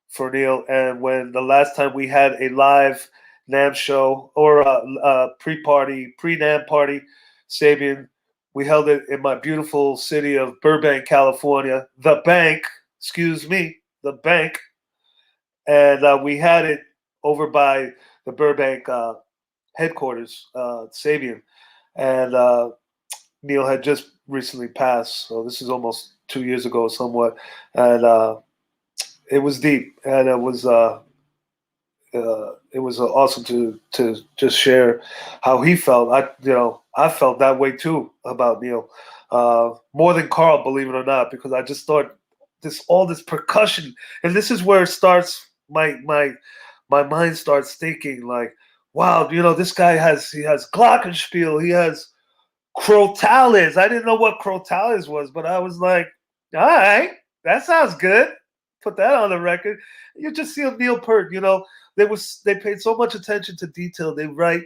for Neil. And when the last time we had a live NAM show or a pre-NAM party, Sabian, we held it in my beautiful city of Burbank, California. The Bank, the Bank. And we had it over by the Burbank headquarters, Sabian. And Neil had just recently passed, so this is almost 2 years ago, somewhat. And it was deep, and it was awesome to just share how he felt. I felt that way too about Neil, more than Carl, believe it or not, because I just thought all this percussion, and this is where it starts. My mind starts thinking like, wow, this guy has glockenspiel, he has 𝗟𝗣𝗢𝗘. I didn't know what 𝗟𝗣𝗢𝗘 was, but I was like, all right, that sounds good. Put that on the record. You just see Neil Peart, they paid so much attention to detail. They write,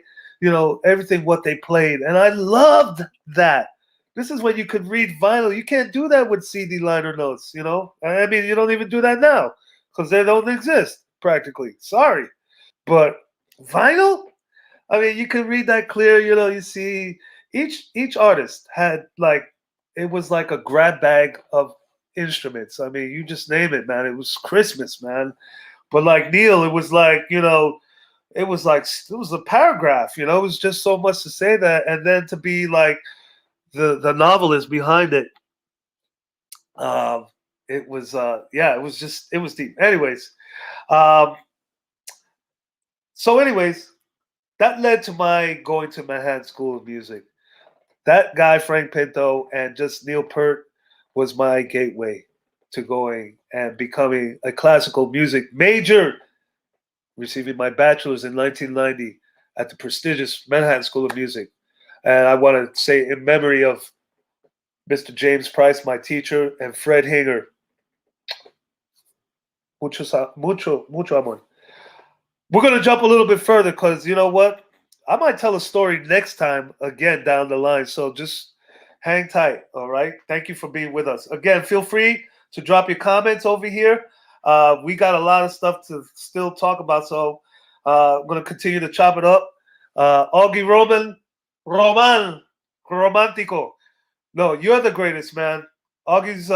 everything what they played, and I loved that. This is when you could read vinyl. You can't do that with CD liner notes. I mean, you don't even do that now because they don't exist practically. Sorry, but vinyl. I mean, you can read that clear. You see each artist had like, it was like a grab bag of instruments. I mean, you just name it, man. It was Christmas, man. But like Neil, it was like, it was a paragraph. It was just so much to say that, and then to be like the novelist behind it. It was it was deep. Anyways, that led to my going to Manhattan School of Music. That guy, Frank Pinto, and just Neil Peart was my gateway to going and becoming a classical music major, receiving my bachelor's in 1990 at the prestigious Manhattan School of Music. And I want to say in memory of Mr. James Price, my teacher, and Fred Hinger. Mucho amor. We're going to jump a little bit further because you know what? I might tell a story next time again down the line. So just hang tight. All right. Thank you for being with us. Again, feel free to drop your comments over here. We got a lot of stuff to still talk about. So I'm going to continue to chop it up. Augie Romantico. No, you're the greatest, man. Augie's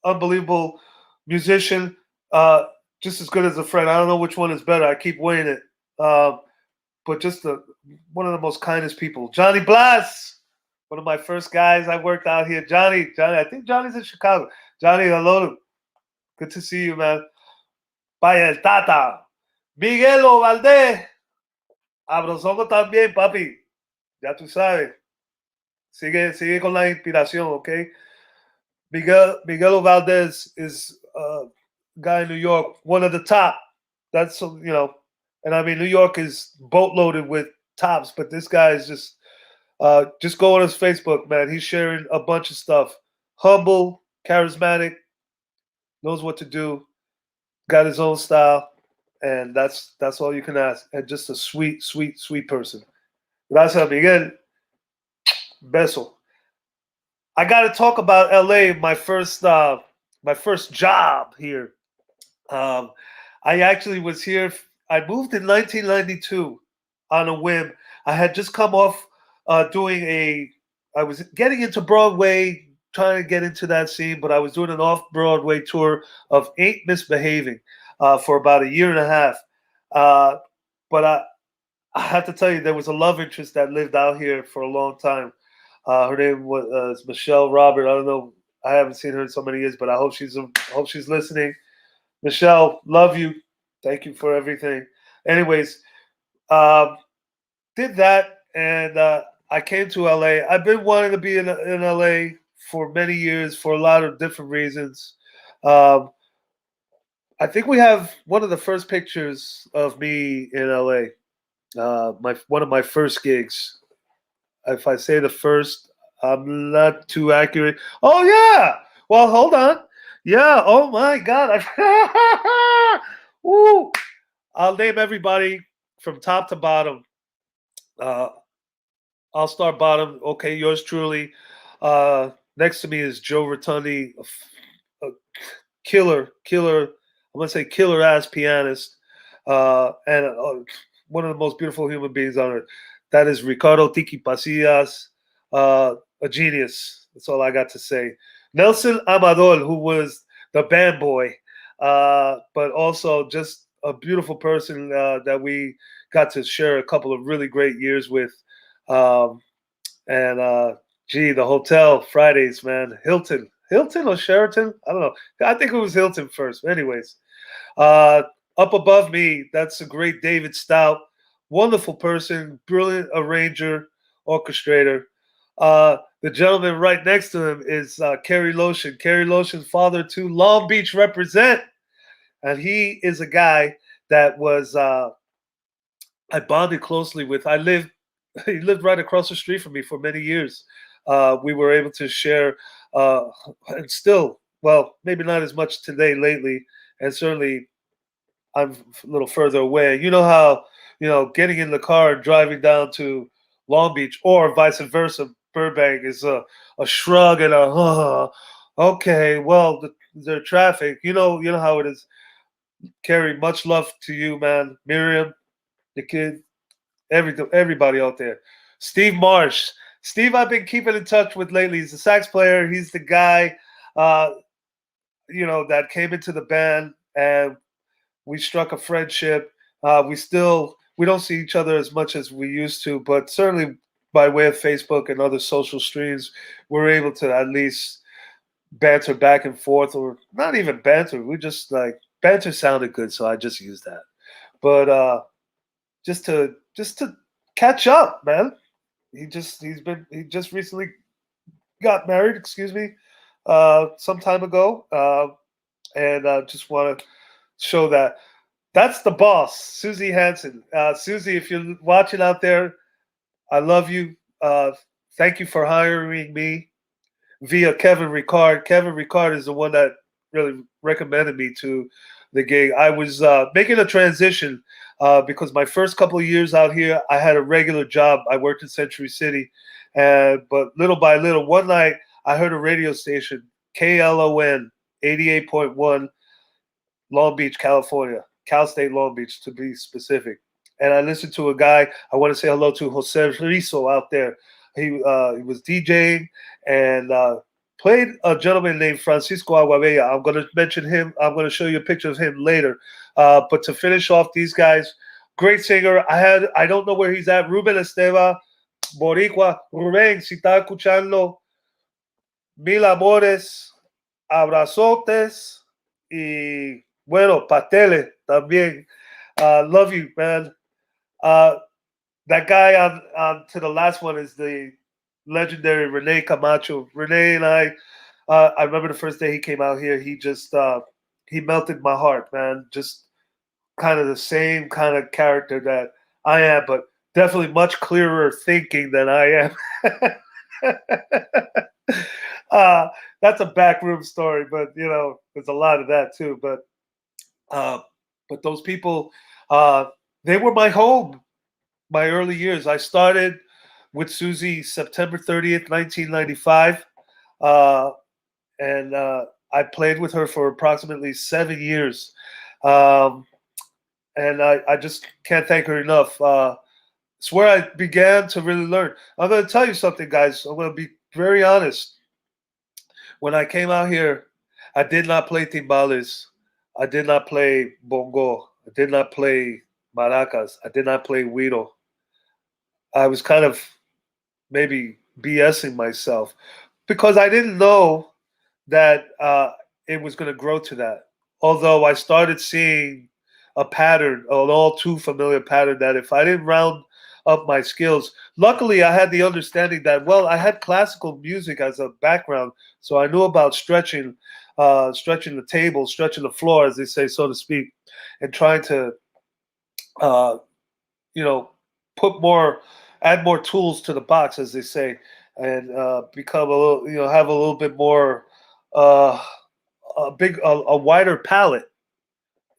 unbelievable musician. Just as good as a friend. I don't know which one is better. I keep weighing it. But just one of the most kindest people. Johnny Blas, one of my first guys I worked out here. Johnny, I think Johnny's in Chicago. Johnny, hello. Good to see you, man. Vaya el Tata. Miguelo Valdés. Abrosongo también, papi. Ya tú sabes. Sigue con la inspiración, okay? Miguelo Valdés is a guy in New York, one of the top. That's, and I mean, New York is boatloaded with tops, but this guy is just go on his Facebook, man. He's sharing a bunch of stuff. Humble, charismatic, knows what to do, got his own style, and that's all you can ask. And just a sweet, sweet, sweet person. Gracias, Miguel. Beso. I got to talk about LA. My first job here. I actually was here. I moved in 1992 on a whim. I had just come off doing I was getting into Broadway, trying to get into that scene, but I was doing an off-Broadway tour of Ain't Misbehaving for about a year and a half. But I have to tell you, there was a love interest that lived out here for a long time. Her name was Michelle Robert. I don't know. I haven't seen her in so many years, but I hope she's listening. Michelle, love you. Thank you for everything. Anyways, did that, and I came to LA. I've been wanting to be in LA for many years for a lot of different reasons. I think we have one of the first pictures of me in LA. One of my first gigs. If I say the first, I'm not too accurate. Oh yeah. Well, hold on. Yeah. Oh my God. Woo. I'll name everybody from top to bottom. I'll start bottom. Okay, yours truly. Next to me is Joe Rotundi, a killer. I'm gonna say killer ass pianist, and one of the most beautiful human beings on earth. That is Ricardo Tiki Pasillas, a genius. That's all I got to say. Nelson Amador, who was the band boy, but also just a beautiful person that we got to share a couple of really great years with. Gee, the hotel Fridays, man. Hilton or Sheraton? I don't know. I think it was Hilton first. Anyways, up above me, that's the great David Stout. Wonderful person, brilliant arranger, orchestrator. The gentleman right next to him is Kerry Lotion. Kerry Lotion's father to Long Beach represent. And he is a guy that was I bonded closely with. He lived right across the street from me for many years. We were able to share, and still, well, maybe not as much today lately, and certainly I'm a little further away. You know how, getting in the car and driving down to Long Beach or vice versa, Burbank is a shrug and okay, well, the traffic, you know how it is. Kerry, much love to you, man. Miriam, the kid, everybody out there. Steve Marsh. Steve, I've been keeping in touch with lately. He's a sax player. He's the guy, that came into the band, and we struck a friendship. We don't see each other as much as we used to, but certainly by way of Facebook and other social streams, we're able to at least banter back and forth, or not even banter. We just banter sounded good, so I just used that. But just to catch up, man. He just recently got married, excuse me, some time ago, and just want to show that that's the boss, Susie Hansen. Susie, if you're watching out there, I love you. Thank you for hiring me via Kevin Ricard. Kevin Ricard is the one that really recommended me to the gig. I was making a transition because my first couple of years out here, I had a regular job. I worked in Century City, but little by little, one night I heard a radio station, KLON 88.1, Long Beach, California, Cal State Long Beach to be specific. And I listened to a guy. I want to say hello to Jose Rizzo out there. He was DJing and played a gentleman named Francisco Aguavella. I'm going to mention him. I'm going to show you a picture of him later. But to finish off these guys, great singer. I don't know where he's at. Ruben Esteban, Boricua. Ruben, si está escuchando, mil amores, abrazotes, y bueno, pasteles también. Love you, man. That guy on to the last one is the legendary Rene Camacho. Rene and I remember the first day he came out here. He just he melted my heart, man. Just kind of the same kind of character that I am, but definitely much clearer thinking than I am. That's a backroom story, but there's a lot of that too. But those people, they were my home. My early years. I started with Susie September 30th, 1995. And I played with her for approximately 7 years. And I just can't thank her enough. It's where I began to really learn. I'm going to tell you something, guys. I'm going to be very honest. When I came out here, I did not play timbales. I did not play bongo. I did not play maracas. I did not play güiro. I was kind of maybe BSing myself because I didn't know that it was going to grow to that. Although I started seeing a pattern, an all too familiar pattern, that if I didn't round up my skills, luckily I had the understanding that, well, I had classical music as a background, so I knew about stretching, stretching the table, stretching the floor, as they say, so to speak, and trying to, uh, you know, put more, add more tools to the box, as they say, and become a little, have a little bit more, uh, a wider palette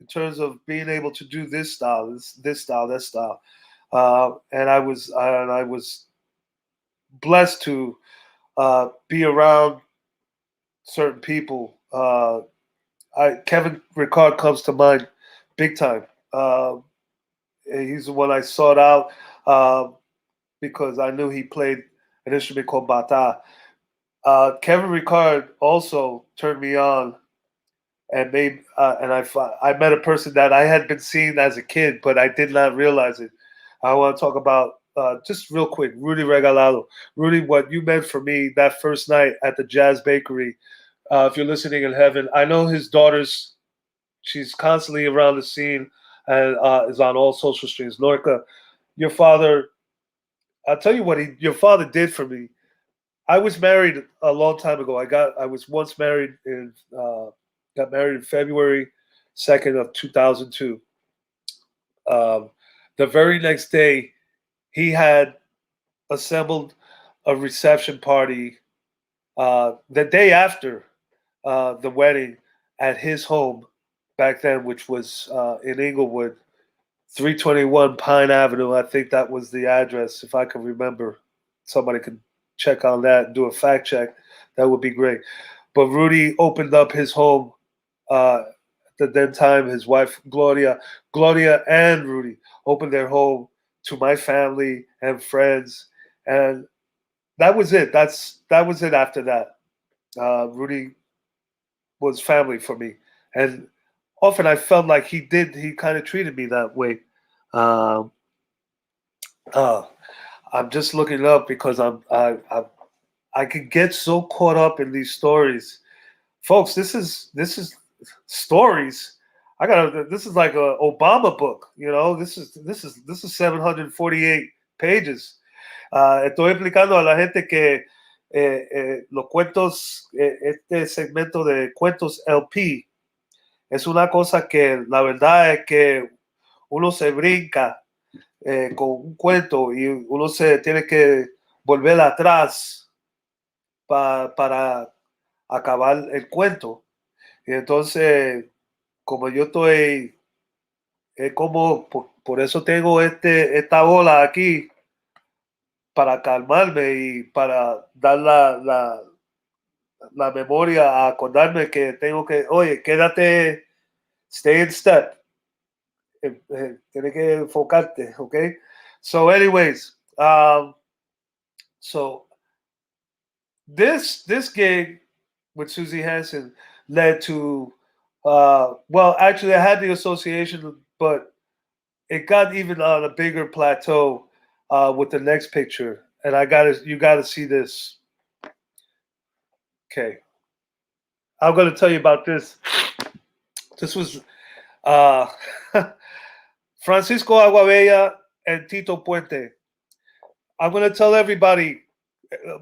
in terms of being able to do this style, this style, that style. And I was blessed to be around certain people. Kevin Ricard comes to mind big time. He's the one I sought out because I knew he played an instrument called bata. Kevin Ricard also turned me on and I met a person that I had been seeing as a kid, but I did not realize it. I want to talk about just real quick, Rudy Regalado. Rudy, what you meant for me that first night at the Jazz Bakery. If you're listening in heaven, I know his daughters. She's constantly around the scene and is on all social streams. Norca, your father. I'll tell you what your father did for me. I was married a long time ago. I was once married in got married in February 2nd of 2002. Um, the very next day, he had assembled a reception party. The day after the wedding at his home back then, which was in Inglewood, 321 Pine Avenue. I think that was the address, if I can remember. Somebody could check on that and do a fact check. That would be great. But Rudy opened up his home at the then time. His wife Gloria and Rudy opened their home to my family and friends, and that was it. That was it. After that, Rudy was family for me, and often I felt like he did. He kind of treated me that way. Um, uh, I'm just looking it up because I could get so caught up in these stories, folks. This is stories. This is like a Obama book. This is 748 pages. Estoy explicando a la gente que los cuentos, este segmento de cuentos LP, es una cosa que la verdad es que uno se brinca con un cuento y uno se tiene que volver atrás para acabar el cuento. Y entonces, como yo estoy, como por eso tengo esta ola aquí para calmarme y para dar la memoria a acordarme que tengo que, oye, quédate, stay in step. Tienes que enfocarte, okay? So, anyways, so this gig with Susie Hansen led to, well, actually, I had the association, but it got even on a bigger plateau with the next picture, and you gotta see this. Okay, I'm gonna tell you about this. This was Francisco Aguabella and Tito Puente. I'm gonna tell everybody.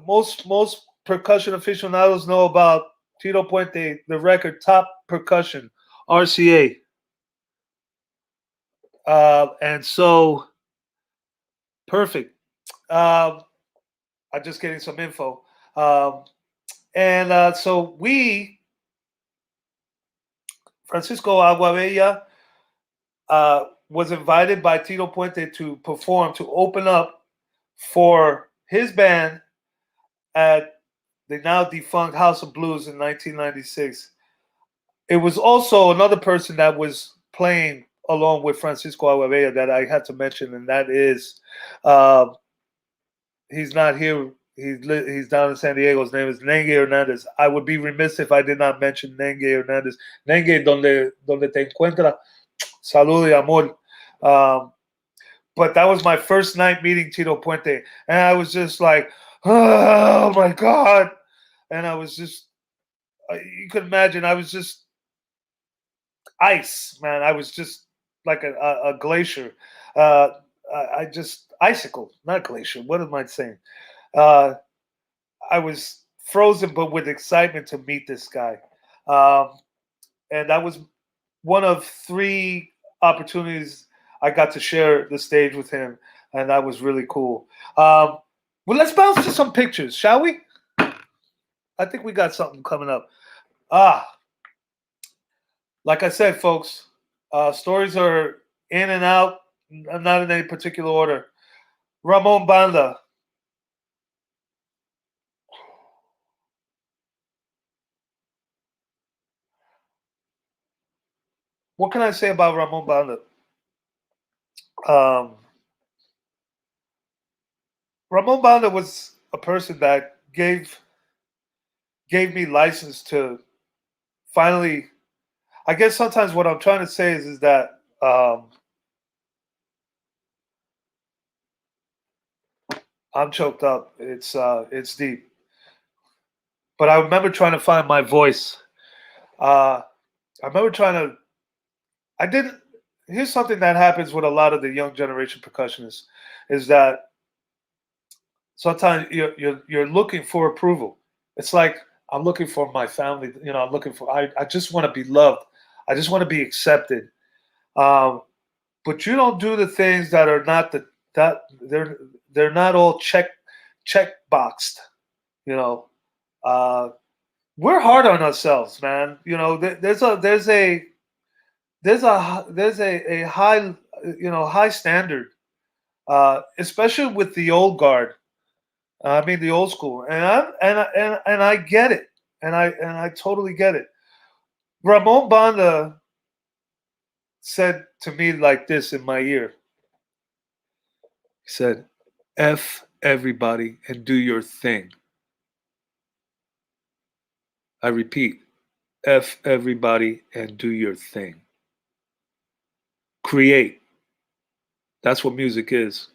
Most percussion aficionados know about Tito Puente, the record Top Percussion, RCA. And so, perfect. I'm just getting some info. So Francisco Aguabella was invited by Tito Puente to perform, to open up for his band at the now defunct House of Blues in 1996. It was also another person that was playing along with Francisco 𝗟𝗣 that I had to mention, and that is, he's not here. He's down in San Diego. His name is 𝗟𝗣 Hernandez. I would be remiss if I did not mention 𝗟𝗣 Hernandez. 𝗟𝗣, donde te encuentra, salud y amor. But that was my first night meeting Tito Puente, and I was just like, oh my God. And I was just, you could imagine, I was just ice, man. I was just like a glacier. I just, icicle, not glacier. What am I saying? I was frozen, but with excitement to meet this guy. And that was one of 3 opportunities I got to share the stage with him, and that was really cool. Well, let's bounce to some pictures, shall we? I think we got something coming up. Like I said, folks, stories are in and out, not in any particular order. Ramon Banda. What can I say about Ramon Banda? Ramon Banda was a person that gave me license to finally. I guess sometimes what I'm trying to say is that I'm choked up. It's deep. But I remember trying to find my voice. I remember trying to. I didn't. Here's something that happens with a lot of the young generation percussionists, is that sometimes you're looking for approval. It's like, I'm looking for my family. I'm looking for. I just want to be loved. I just want to be accepted. But you don't do the things that are not they're not all check boxed. We're hard on ourselves, man. There's a high high standard, especially with the old guard. I mean the old school, and I get it, and I totally get it. Ramon Banda said to me like this in my ear. He said, "F everybody and do your thing." I repeat, F everybody and do your thing. Create. That's what music is.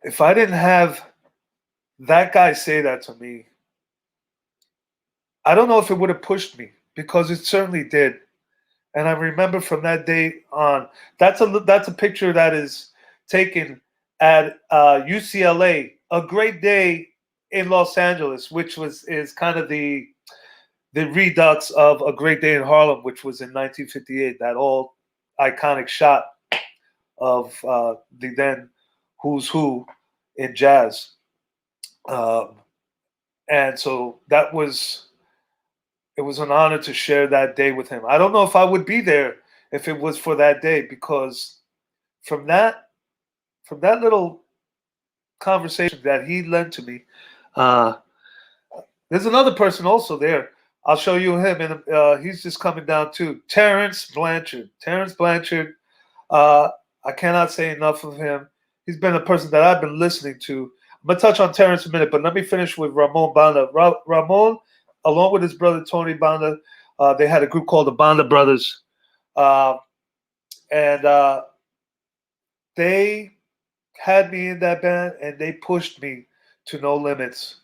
If I didn't have that guy say that to me, I don't know if it would have pushed me, because it certainly did. And I remember from that day on, that's a picture that is taken at UCLA, a great day in Los Angeles, which is kind of the redux of A Great Day in Harlem, which was in 1958, that all iconic shot of the then who's who in jazz. And so it was an honor to share that day with him. I don't know if I would be there if it was for that day, because from that little conversation that he lent to me, there's another person also there. I'll show you him, and he's just coming down too. Terrence Blanchard. Terrence Blanchard. I cannot say enough of him. He's been a person that I've been listening to. I'm gonna touch on Terrence in a minute, but let me finish with Ramon Banda. Ramon, along with his brother Tony Banda, they had a group called the Banda Brothers, and they had me in that band, and they pushed me to no limits.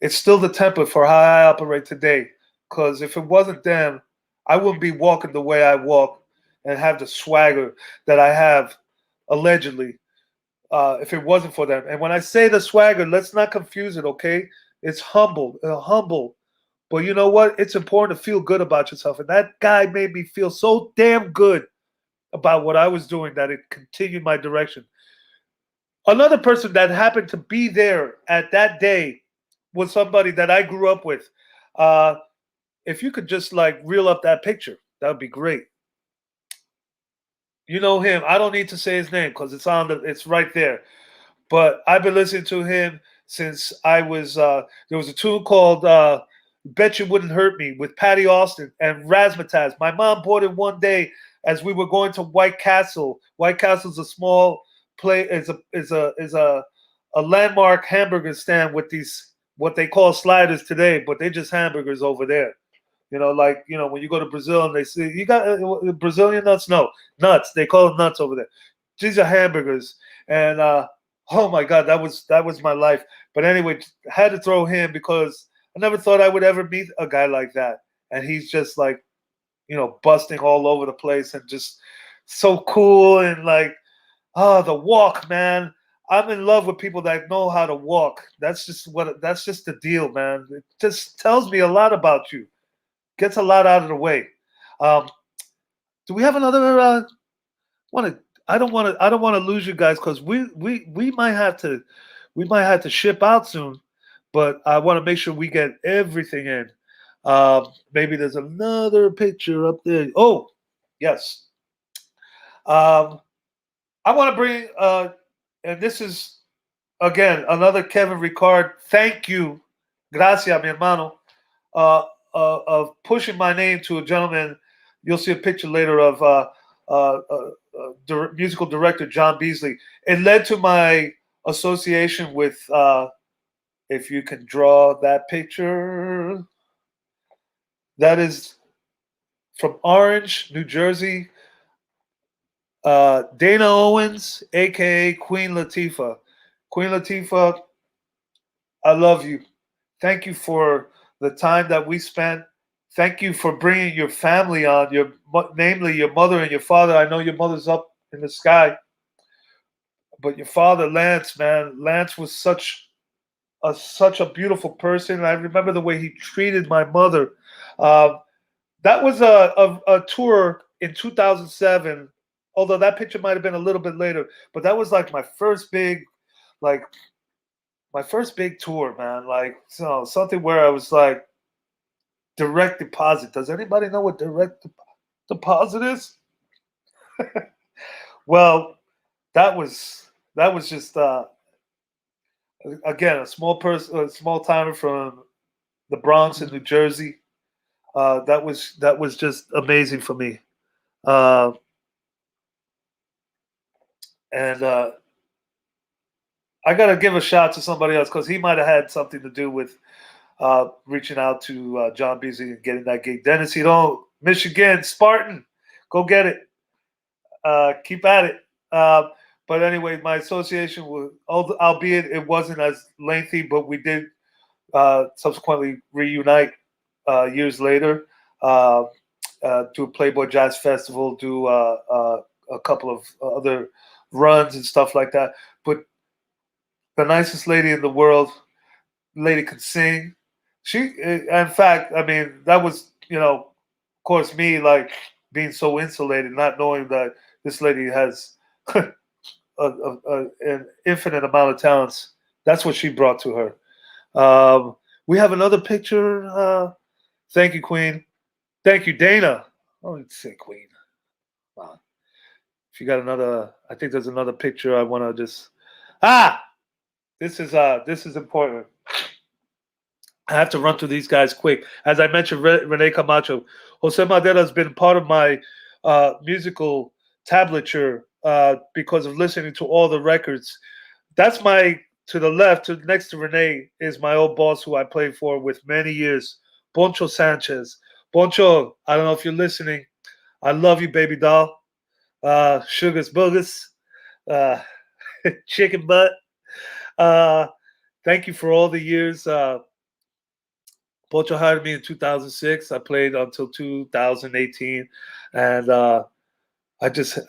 It's still the template for how I operate today, because if it wasn't them, I wouldn't be walking the way I walk and have the swagger that I have, allegedly, if it wasn't for them. And when I say the swagger, let's not confuse it, okay? It's humble. But you know what? It's important to feel good about yourself. And that guy made me feel so damn good about what I was doing that it continued my direction. Another person that happened to be there at that day was somebody that I grew up with. If you could just like reel up that picture, that would be great. You know him. I don't need to say his name because it's right there. But I've been listening to him since I was. There was a tune called Bet You Wouldn't Hurt Me with Patty Austin and Razzmatazz. My mom bought it one day as we were going to White Castle. White Castle's a small play is a landmark hamburger stand with these what they call sliders today, but they're just hamburgers over there. Like when you go to Brazil and they say you got Brazilian nuts. No, nuts. They call them nuts over there. These are hamburgers, and oh my God, that was my life. But anyway, had to throw him because I never thought I would ever meet a guy like that, and he's just like busting all over the place and just so cool and like the walk, man. I'm in love with people that know how to walk. That's just the deal, man. It just tells me a lot about you. Gets a lot out of the way. Do we have another? I don't want to lose you guys because we might have to ship out soon, but I want to make sure we get everything in. Maybe there's another picture up there. Oh, yes. I want to bring and this is again another 𝗟𝗩 thank you, gracias, mi hermano, of pushing my name to a gentleman. You'll see a picture later of musical director John Beasley. It led to my association with, if you can draw that picture, that is from Orange, New Jersey, Dana Owens, aka Queen Latifah. Queen Latifah, I love you. Thank you for the time that we spent. Thank you for bringing your family on, namely your mother and your father. I know your mother's up in the sky, but your father, Lance, man, Lance was such a beautiful person. I remember the way he treated my mother. That was a tour in 2007. Although that picture might have been a little bit later, but that was like my first big tour, man. Like something where I was like direct deposit. Does anybody know what direct deposit is? Well, that was just again a small timer from the Bronx in New Jersey. That was just amazing for me. And I gotta give a shout to somebody else because he might have had something to do with reaching out to John Beasley and getting that gig. Dennis, Michigan, Spartan, go get it. Keep at it. But anyway, my association with, albeit it wasn't as lengthy, but we did subsequently reunite years later. Do a Playboy Jazz Festival, do a couple of other runs and stuff like that. But the nicest lady in the world, lady could sing. She, in fact, I mean, that was, of course, me like being so insulated, not knowing that this lady has an infinite amount of talents. That's what she brought to her. We have another picture. Thank you, Queen. Thank you, Dana. Oh, let's say Queen. Wow. If you got another, I think there's another picture I want to just. This is important. I have to run through these guys quick. As I mentioned, Rene Camacho, Jose Madera has been part of my musical tablature because of listening to all the records. That's to the left, next to Rene, is my old boss who I played for with many years, Poncho Sanchez. Poncho, I don't know if you're listening. I love you, baby doll. Sugars boogers, chicken butt. Thank you for all the years. Poncho hired me in 2006. I played until 2018, and I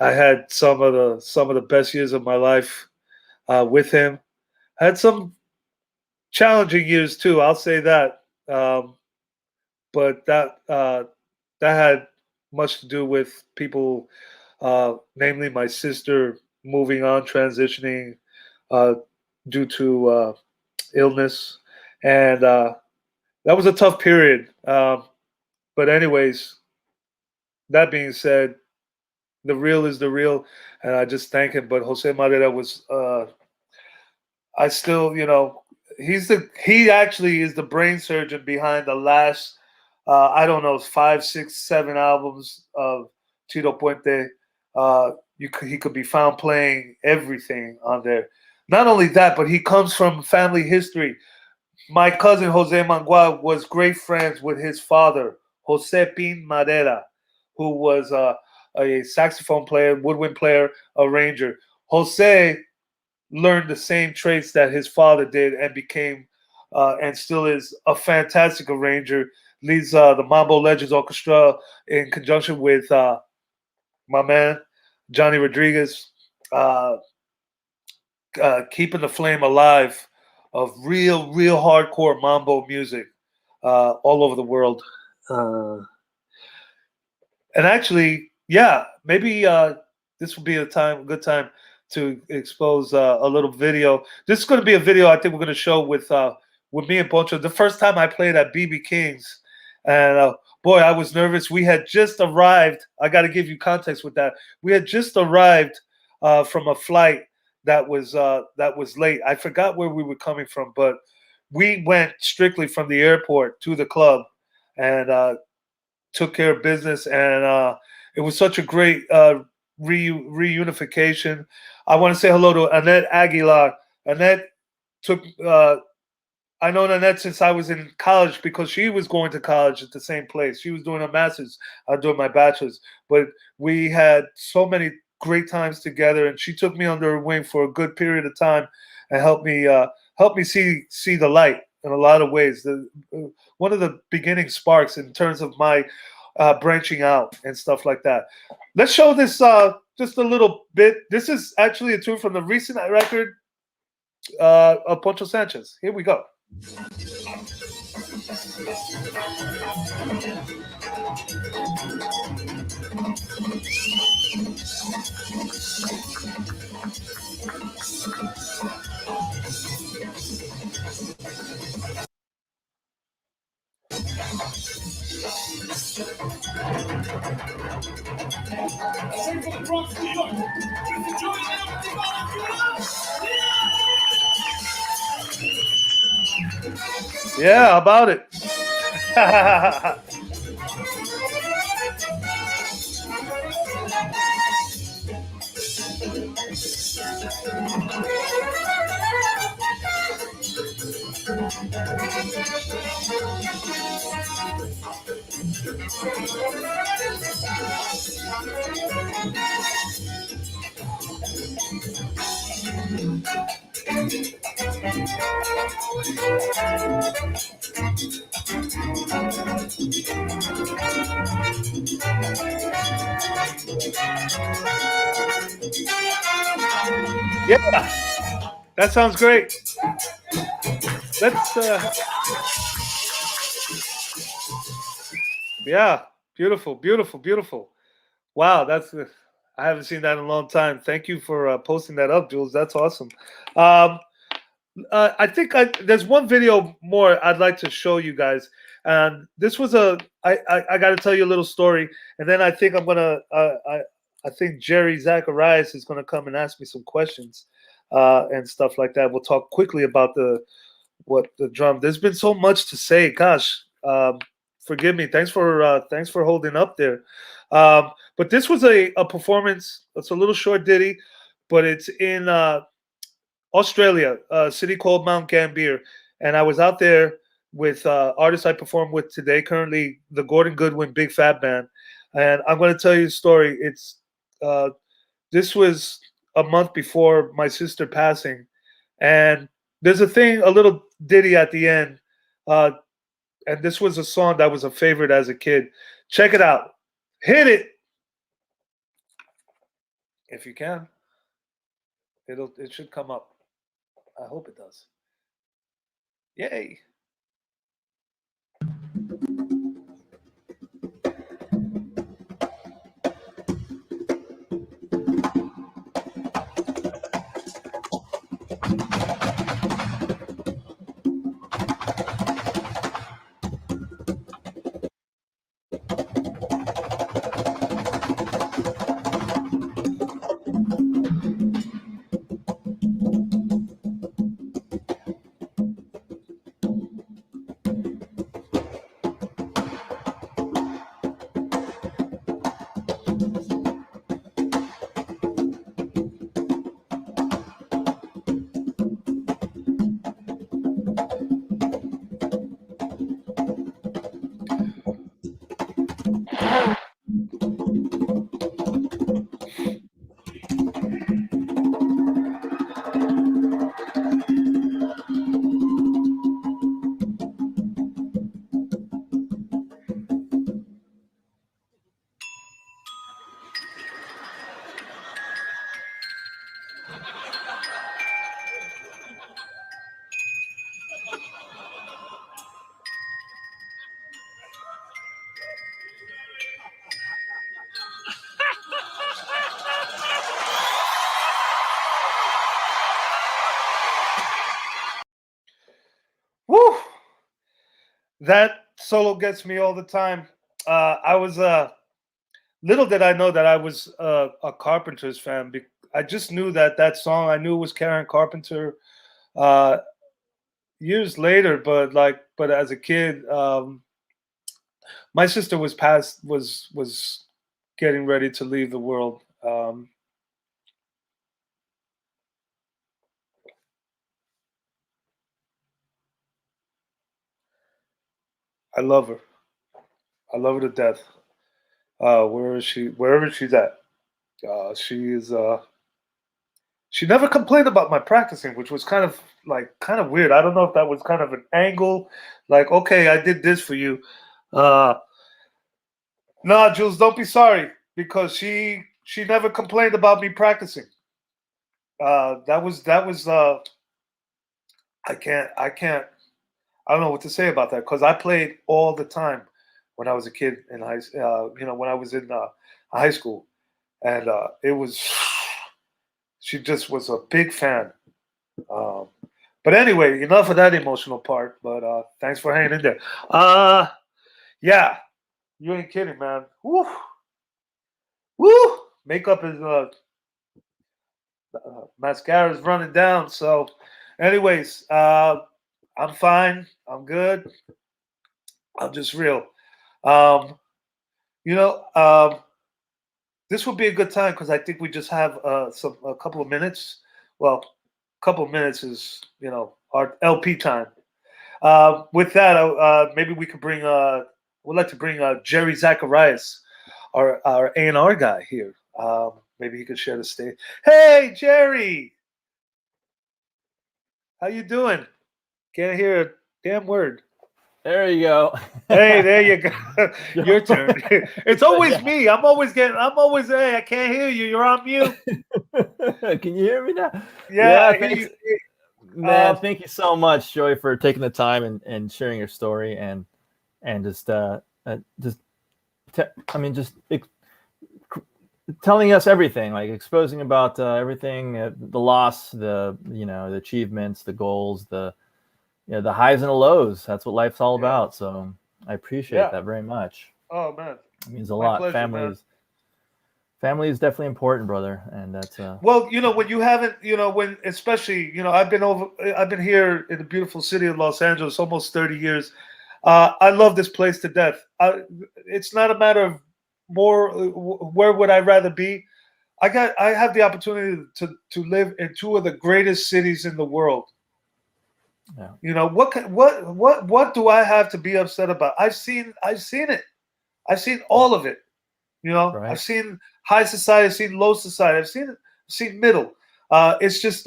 had some of the best years of my life with him. I had some challenging years too. I'll say that, but that had much to do with people, namely my sister, moving on, transitioning due to illness, and that was a tough period. But anyways, that being said, the real is the real, and I just thank him. But Jose Madera was, I still, he actually is the brain surgeon behind the last I don't know 5, 6, 7 albums of 𝗟𝗣𝗢𝗘. He could be found playing everything on there. Not only that, but he comes from family history. My cousin Jose Mangual was great friends with his father, 𝗟𝗣𝗢𝗘𝗦 Madera, who was a saxophone player, woodwind player, arranger. Jose learned the same traits that his father did and became and still is a fantastic arranger. Leads the Mambo Legends Orchestra in conjunction with my man Johnny Rodriguez, keeping the flame alive of real hardcore mambo music all over the world. And actually, yeah, maybe this would be a good time to expose a little video. This is going to be a video I think we're going to show with me and Poncho. The first time I played at BB King's, and boy, I was nervous. We had just arrived. I got to give you context with that. We had just arrived from a flight that was late. I forgot where we were coming from, but we went strictly from the airport to the club and took care of business. And it was such a great reunification. I want to say hello to Annette Aguilar. Annette took. I know Annette since I was in college because she was going to college at the same place. She was doing her master's, I was doing my bachelor's. But we had so many great times together, and she took me under her wing for a good period of time and helped me see the light in a lot of ways. One of the beginning sparks in terms of my branching out and stuff like that. Let's show this just a little bit. This is actually a tune from the recent record of Poncho Sanchez. Here we go. Yeah, about it. Yeah, that sounds great. Let's yeah, beautiful. Wow, that's I haven't seen that in a long time. Thank you for posting that up, Jules. That's awesome. I think there's one video more I'd like to show you guys, and this was I got to tell you a little story, and then I think I'm gonna I think 𝗟𝗣𝗢𝗘𝗦 is gonna come and ask me some questions and stuff like that. We'll talk quickly about the drum. There's been so much to say. Gosh, forgive me. Thanks for holding up there. But this was a performance. It's a little short ditty, but it's in Australia, a city called Mount Gambier, and I was out there with artists I perform with today. Currently, the Goodwin Big Fat Band, and I'm going to tell you a story. It's this was a month before my sister passing, and there's a little ditty at the end, and this was a song that was a favorite as a kid. Check it out. Hit it if you can. It should come up. I hope it does. Yay. Woo! That solo gets me all the time. I was little did I know that I was a Carpenters fan. I just knew that song. I knew it was Karen Carpenter. Uh, Years later, but as a kid, my sister was getting ready to leave the world. I love her. I love her to death. Where is she? Wherever she's at, she is. She never complained about my practicing, which was kind of weird. I don't know if that was kind of an angle, like, okay, I did this for you. Nah, Jules, don't be sorry, because she never complained about me practicing. That was I don't know what to say about that, because I played all the time when I was a kid in when I was in high school, and it was. She just was a big fan. But anyway, enough of that emotional part. But thanks for hanging in there. Yeah, you ain't kidding, man. Woo, woo. Makeup is mascara is running down. So, anyways, I'm fine. I'm good. I'm just real. This would be a good time, because I think we just have a couple of minutes. Well, a couple of minutes is our LP time. With that, maybe we could bring. We'd like to bring 𝗟𝗣𝗦𝗧𝗢𝗥𝗘𝗦, our A&R guy here. Maybe he could share the stage. Hey, Jerry, how you doing? Can't hear a damn word. There you go. Hey, there you go. Your turn. It's always me. I'm always, hey, I can't hear you. You're on mute. Can you hear me now? Yeah, thanks. Man, thank you so much, Joey, for taking the time and sharing your story and just telling us everything, like exposing about everything, the loss, the the achievements, the goals, the highs and the lows. That's what life's all about. So I appreciate that very much. Oh man, it means a lot. Pleasure, family is definitely important, brother. And that's well, when you haven't, when especially, I've been here in the beautiful city of Los Angeles almost 30 years. I love this place to death. It's not a matter of where would I rather be. I have the opportunity to live in two of the greatest cities in the world. Yeah. What do I have to be upset about? I've seen it. I've seen all of it. Right. I've seen high society, I've seen low society, I've seen middle. It's just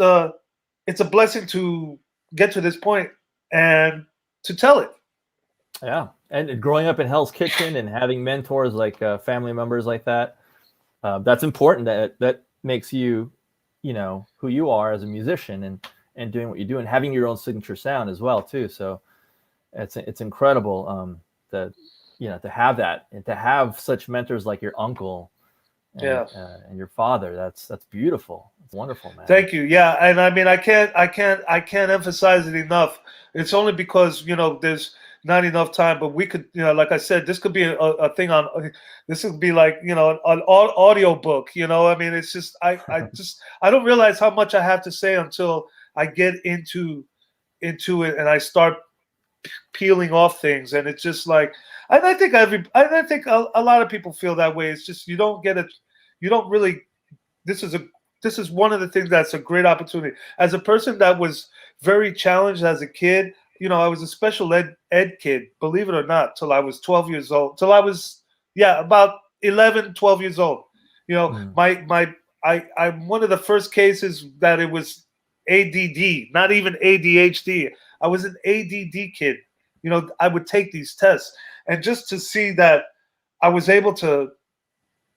it's a blessing to get to this point and to tell it. Yeah, and growing up in Hell's Kitchen and having mentors like family members like that, that's important. That makes you, who you are as a musician and doing what you do and having your own signature sound as well too. So it's incredible that to have that and to have such mentors like your uncle and your father. That's beautiful. It's wonderful, man. Thank you. Yeah, and I mean I can't emphasize it enough. It's only because there's not enough time, but we could, like I said, this could be a thing on. This would be like an audio book. I mean, it's just I don't realize how much I have to say until I get into it and I start peeling off things, and it's just like, and I think a lot of people feel that way. It's just you don't get it. You don't really. This is one of the things that's a great opportunity. As a person that was very challenged as a kid, I was a special ed kid, believe it or not, till I was 12 years old. Till I was about 11, 12 years old. I'm one of the first cases that it was ADD, not even ADHD. I was an ADD kid. I would take these tests, and just to see that I was able to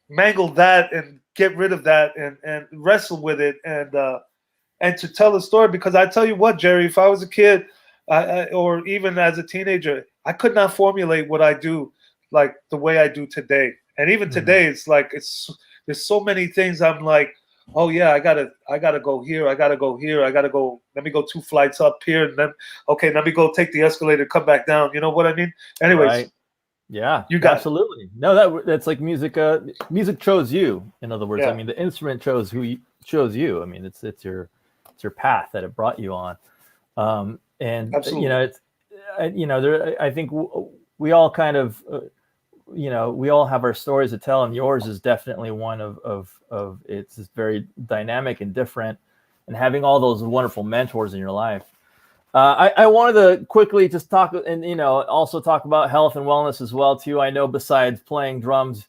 mangle that and get rid of that and wrestle with it and to tell a story. Because I tell you what, Jerry, if I was a kid or even as a teenager, I could not formulate what I do like the way I do today. And even today, it's like there's so many things I'm like, oh yeah, I gotta go here, I gotta go here, I gotta go. Let me go 2 flights up here, and then okay, let me go take the escalator, come back down. You know what I mean? Anyways, right. Yeah, you got absolutely. No, that's like music. Music chose you. In other words, Yeah. I mean, the instrument chose chose you. I mean, it's your path that it brought you on. And Absolutely. you know, it's there. I think we all kind of we all have our stories to tell, and yours is definitely one of it's just very dynamic and different, and having all those wonderful mentors in your life. I wanted to quickly just talk and also talk about health and wellness as well too. I know besides playing drums,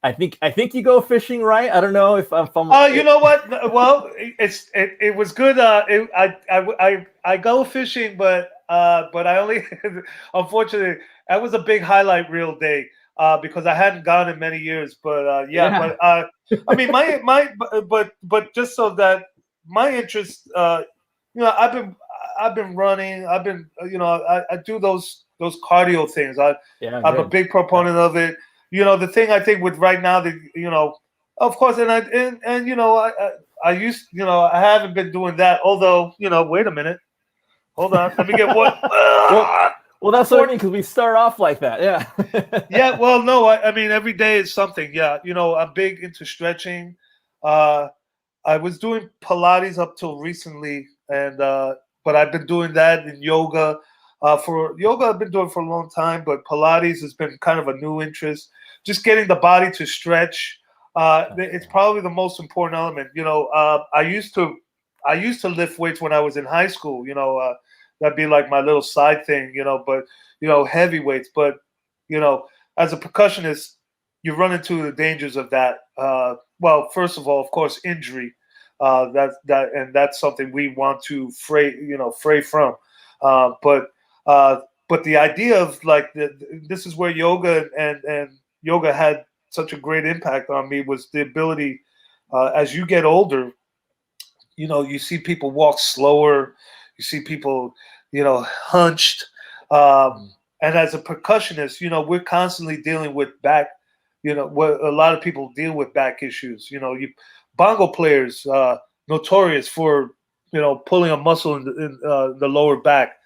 I think you go fishing, right? I don't know if I'm. You know what? Well, it was good. I go fishing, but I only unfortunately that was a big highlight reel day because I hadn't gone in many years. But but I mean but just so that my interest, I've been running. I've been I do those cardio things. I'm a big proponent of it. The thing I think with right now that of course, and I used I haven't been doing that. Although wait a minute, hold on, let me get one. Well, that's what I mean, because we start off like that, yeah. Yeah, well, no, I mean every day is something. Yeah, I'm big into stretching. I was doing Pilates up till recently, and but I've been doing that in yoga. For yoga, I've been doing for a long time, but Pilates has been kind of a new interest. Just getting the body to stretch. It's probably the most important element. I used to lift weights when I was in high school. That'd be like my little side thing. But heavy weights. But as a percussionist, you run into the dangers of that. Well, first of all, of course, injury. That's something we want to fray from. But the idea of like this is where yoga and yoga had such a great impact on me was the ability as you get older, you see people walk slower, you see people, hunched. And as a percussionist, we're constantly dealing with back, what a lot of people deal with back issues. Bongo players, notorious for, pulling a muscle in the lower back.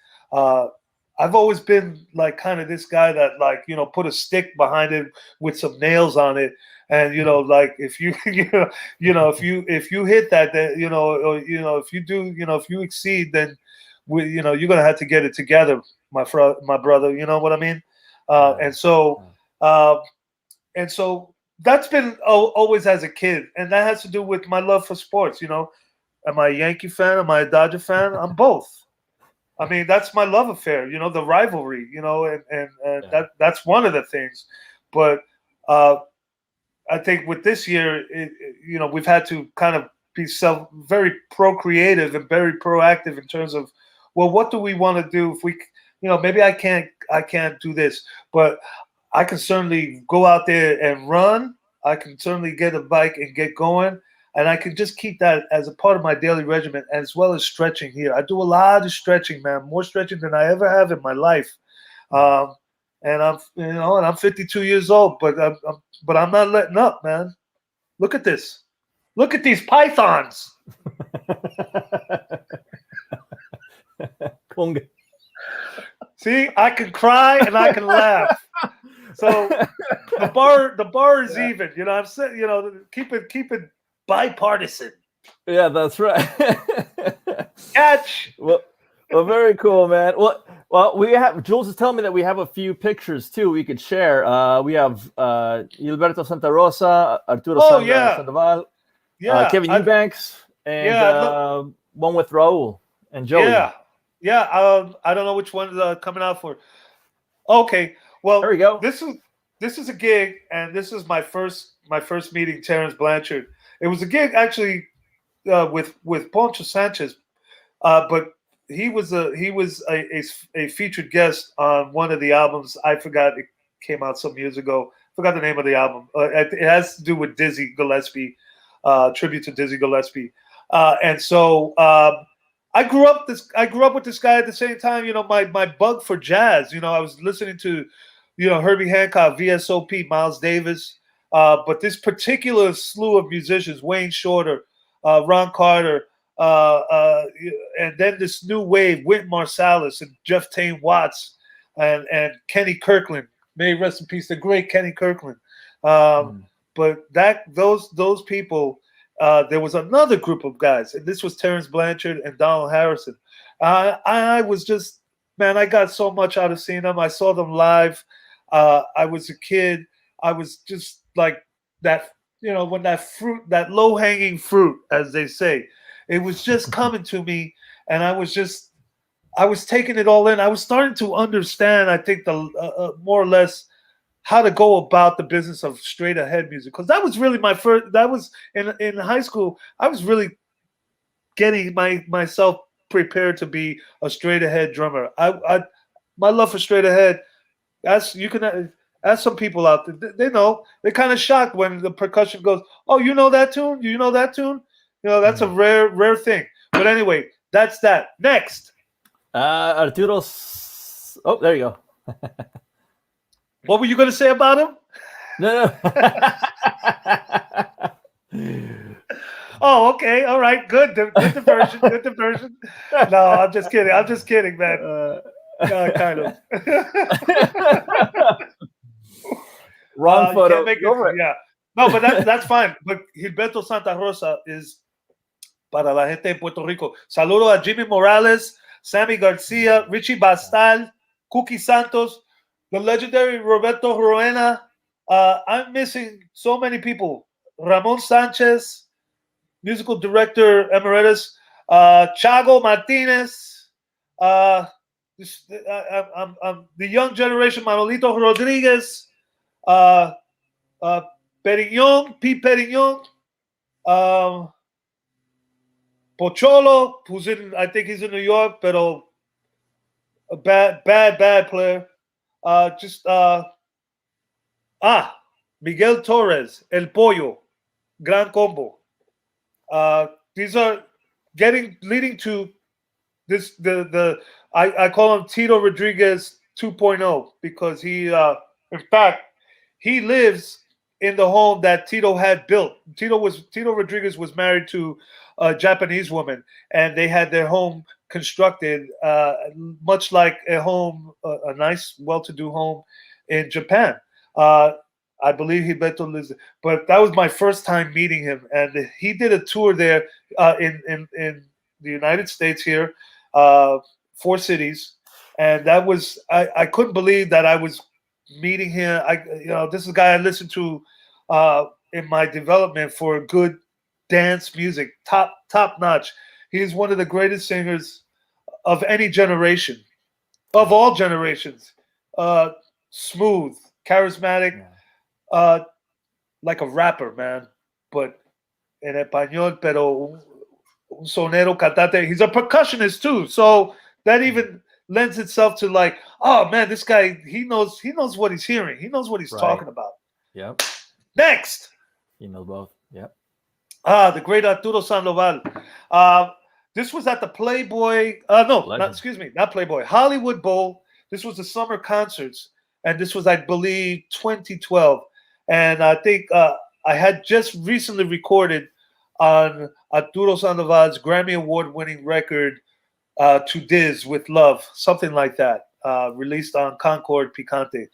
I've always been like kind of this guy that like, put a stick behind it with some nails on it. And, like if you, if you hit that, then, or, if you do, if you exceed, then you're going to have to get it together, my brother, you know what I mean? And so that's been always as a kid. And that has to do with my love for sports. Am I a Yankee fan? Am I a Dodger fan? I'm both. I mean, that's my love affair, the rivalry, and that's one of the things. But I think with this year, we've had to kind of be very procreative and very proactive in terms of, well, what do we want to do if we, maybe I can't do this, but I can certainly go out there and run. I can certainly get a bike and get going. And I can just keep that as a part of my daily regimen, as well as stretching here. I do a lot of stretching, man, more stretching than I ever have in my life. And I'm 52 years old, but I'm not letting up, man. Look at this. Look at these pythons. See, I can cry and I can laugh. So the bar is even. I'm saying, keep it bipartisan. Yeah, that's right. Catch. Well, very cool, man. Well, we have Jules is telling me that we have a few pictures too we could share. We have 𝗟𝗣 𝗦𝗧𝗢𝗥, Arturo Sandoval, Kevin Eubanks, and one with Raul and Joey. Yeah. I don't know which one's coming out for. Okay, well, there we go. This is a gig, and this is my first meeting Terrence Blanchard. It was a gig actually with Poncho Sanchez, but he was a featured guest on one of the albums. I forgot, it came out some years ago. Forgot the name of the album. It has to do with Dizzy Gillespie. tribute to Dizzy Gillespie. And so I grew up with this guy at the same time. My bug for jazz. I was listening to, Herbie Hancock, VSOP, Miles Davis. But this particular slew of musicians, Wayne Shorter, Ron Carter, and then this new wave, Wynton Marsalis and Jeff Tain Watts, and Kenny Kirkland. May rest in peace, the great Kenny Kirkland. But those people, there was another group of guys, and this was Terrence Blanchard and Donald Harrison. I was just, man, I got so much out of seeing them. I saw them live. I was a kid. I was just like that, when that low-hanging fruit, as they say, it was just coming to me, and I was taking it all in. I was starting to understand, I think, the more or less how to go about the business of straight ahead music, because that was really my first. That was in high school. I was really getting myself prepared to be a straight ahead drummer. My love for straight ahead. You can ask some people out there. They know. They're kind of shocked when the percussion goes, "Oh, you know that tune? You know that tune?" That's a rare thing. But anyway, that's that. Next. Arturo's. Oh, there you go. What were you going to say about him? No. Oh, okay. All right. Good diversion. Good diversion. No, I'm just kidding, man. Kind of. Wrong photo. Yeah. No, but that's fine. But Gilberto Santa Rosa is para la gente en Puerto Rico. Saludo a Jimmy Morales, Sammy Garcia, Richie Bastal, Cookie Santos, the legendary Roberto Roena. I'm missing so many people. Ramon Sanchez, musical director emeritus. Chago Martinez. I'm the young generation. Manolito Rodriguez. Perignon, P. Perignon. Pocholo, I think he's in New York, but a bad player. Miguel Torres, El Pollo, Gran Combo. These are leading to this. I call him Tito Rodriguez 2.0 because in fact, he lives in the home that Tito had built. Tito Rodriguez was married to a Japanese woman, and they had their home constructed much like a nice, well-to-do home in Japan. I believe Gilberto lives there. But that was my first time meeting him, and he did a tour there in the United States here, 4 cities, and that was I couldn't believe that I was meeting him. This is a guy I listened to in my development for good dance music, top notch. He is one of the greatest singers of any generation, of all generations. Smooth, charismatic, like a rapper, man. But en español, pero un sonero cantante. He's a percussionist too, so that even lends itself to like, oh man, this guy, he knows what he's hearing. He knows what he's talking about. Yep. Next. He knows both. Yep. The great Arturo Sandoval. This was at the Playboy. Not Playboy. Hollywood Bowl. This was the summer concerts, and this was, I believe, 2012. And I think I had just recently recorded on Arturo Sandoval's Grammy Award-winning record, "To Diz with Love," something like that, released on Concord Picante.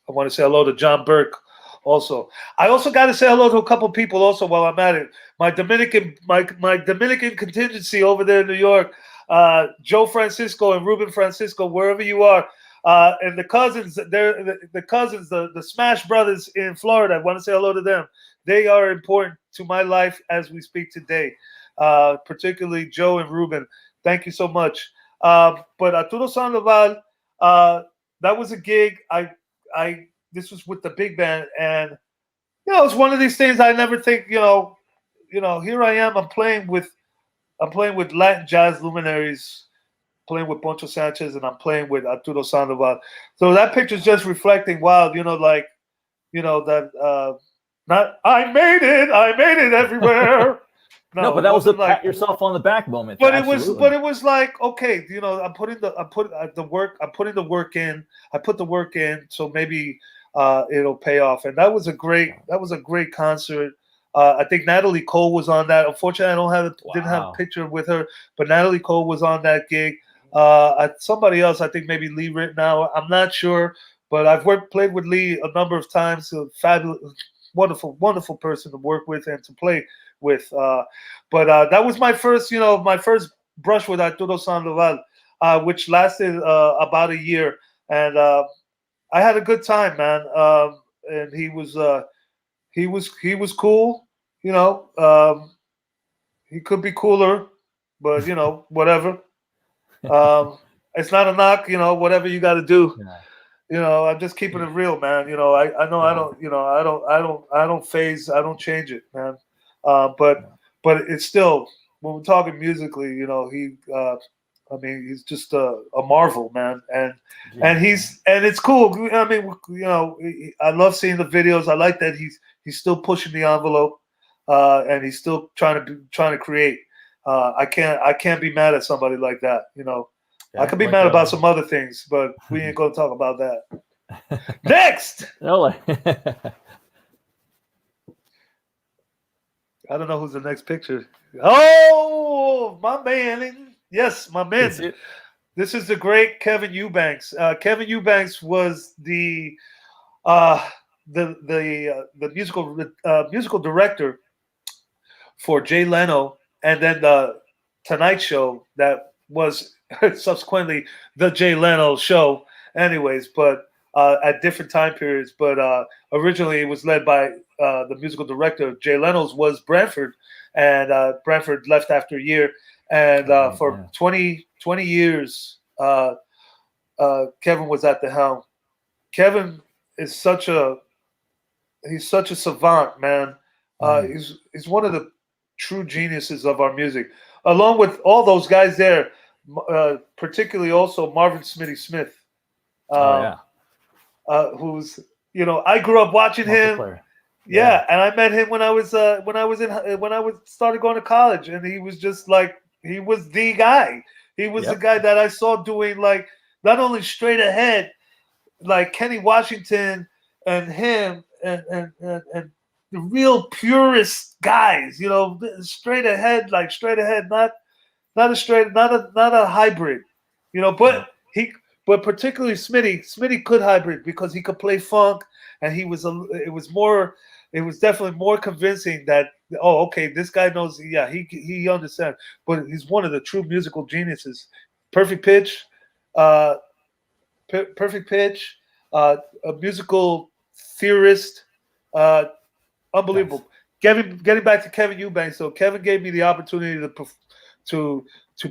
I want to say hello to John Burke also. I also got to say hello to a couple people also while I'm at it. My Dominican contingency over there in New York, Joe Francisco and Ruben Francisco, wherever you are. And the cousins, the Smash Brothers in Florida. I want to say hello to them. They are important to my life as we speak today, particularly Joe and Ruben. Thank you so much. But Arturo Sandoval, that was a gig. This was with the big band, and it's one of these things I never think. Here I am. I'm playing with Latin jazz luminaries, playing with Poncho Sanchez, and I'm playing with Arturo Sandoval. So that picture's just reflecting, wow, like, that not I made it everywhere. No, but that was a pat yourself on the back moment. But it was like, okay, I'm putting the work in. I put the work in, so maybe it'll pay off. And that was a great concert. I think Natalie Cole was on that. Unfortunately, didn't have a picture with her, but Natalie Cole was on that gig. Somebody else, I think maybe Lee Ritenour. I'm not sure, but I've played with Lee a number of times. A fabulous, wonderful person to work with and to play with. But that was my first brush with Arturo Sandoval, which lasted about a year, and I had a good time, man. And he was cool. He could be cooler, but whatever. It's not a knock, whatever you got to do. I'm just keeping it real, man. I don't phase, I don't change it, man. But it's still, when we're talking musically, he's just a marvel, man. And it's cool. I mean, I love seeing the videos. I like that he's still pushing the envelope, and he's still trying to create. I can't be mad at somebody like that. I could be mad about some other things, but we ain't gonna talk about that. Next. I don't know who's the next picture. Oh, my man. Yes, my man. This is the great 𝗟𝗩 𝗦𝗧𝗢𝗥𝗘. 𝗟𝗩 𝗦𝗧𝗢𝗥𝗘 was the musical director for Jay Leno, and then the Tonight Show that was subsequently the Jay Leno show. Anyways, but at different time periods. But originally it was led by the musical director. Jay Leno's was Branford, and Branford left after a year. And for 20 years, Kevin was at the helm. Kevin is such a savant, man. He's one of the true geniuses of our music, along with all those guys there, particularly also Marvin Smitty Smith, who's I grew up watching him. Yeah, and I met him when I started going to college, and he was just like, he was the guy. He was the guy that I saw doing, like, not only straight ahead, like Kenny Washington and him and the real purist guys, straight ahead, not a hybrid, but particularly Smitty could hybrid because he could play funk, and it was definitely more convincing that, oh, okay, this guy knows, he understands, but he's one of the true musical geniuses. Perfect pitch, a musical theorist, unbelievable. Getting back to 𝗟𝗩 𝗦𝗧𝗢𝗥𝗘. So Kevin gave me the opportunity to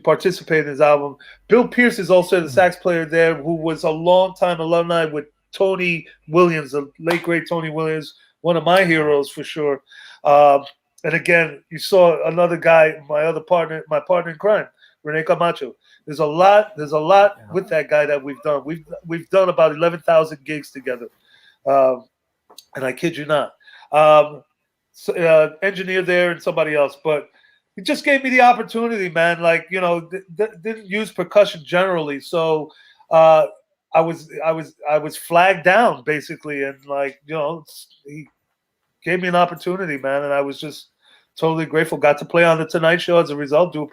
participate in his album. Bill Pierce is also the sax player there, who was a longtime alumni with Tony Williams, the late great Tony Williams, one of my heroes for sure. And again, you saw another guy, my partner in crime, Rene Camacho. There's a lot with that guy that we've done. We've done about 11,000 gigs together, and I kid you not. Engineer there and somebody else, but he just gave me the opportunity, man. Like, didn't use percussion generally, so I was flagged down basically, and he gave me an opportunity, man, and I was just totally grateful. Got to play on the Tonight Show as a result, do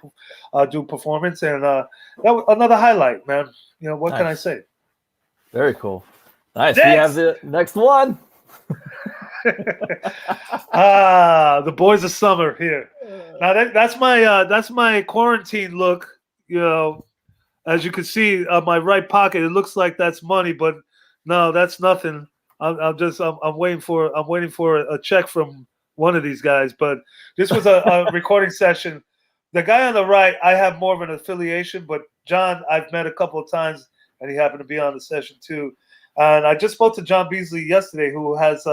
a performance, and that was another highlight, man. What can I say? Very cool. Nice. We have the next one. The boys of summer here. Now that's my quarantine look. As you can see on my right pocket, it looks like that's money, but no, that's nothing. I'm waiting for a check from one of these guys. But this was a recording session. The guy on the right, I have more of an affiliation, but John, I've met a couple of times, and he happened to be on the session too. And I just spoke to John Beasley yesterday, who has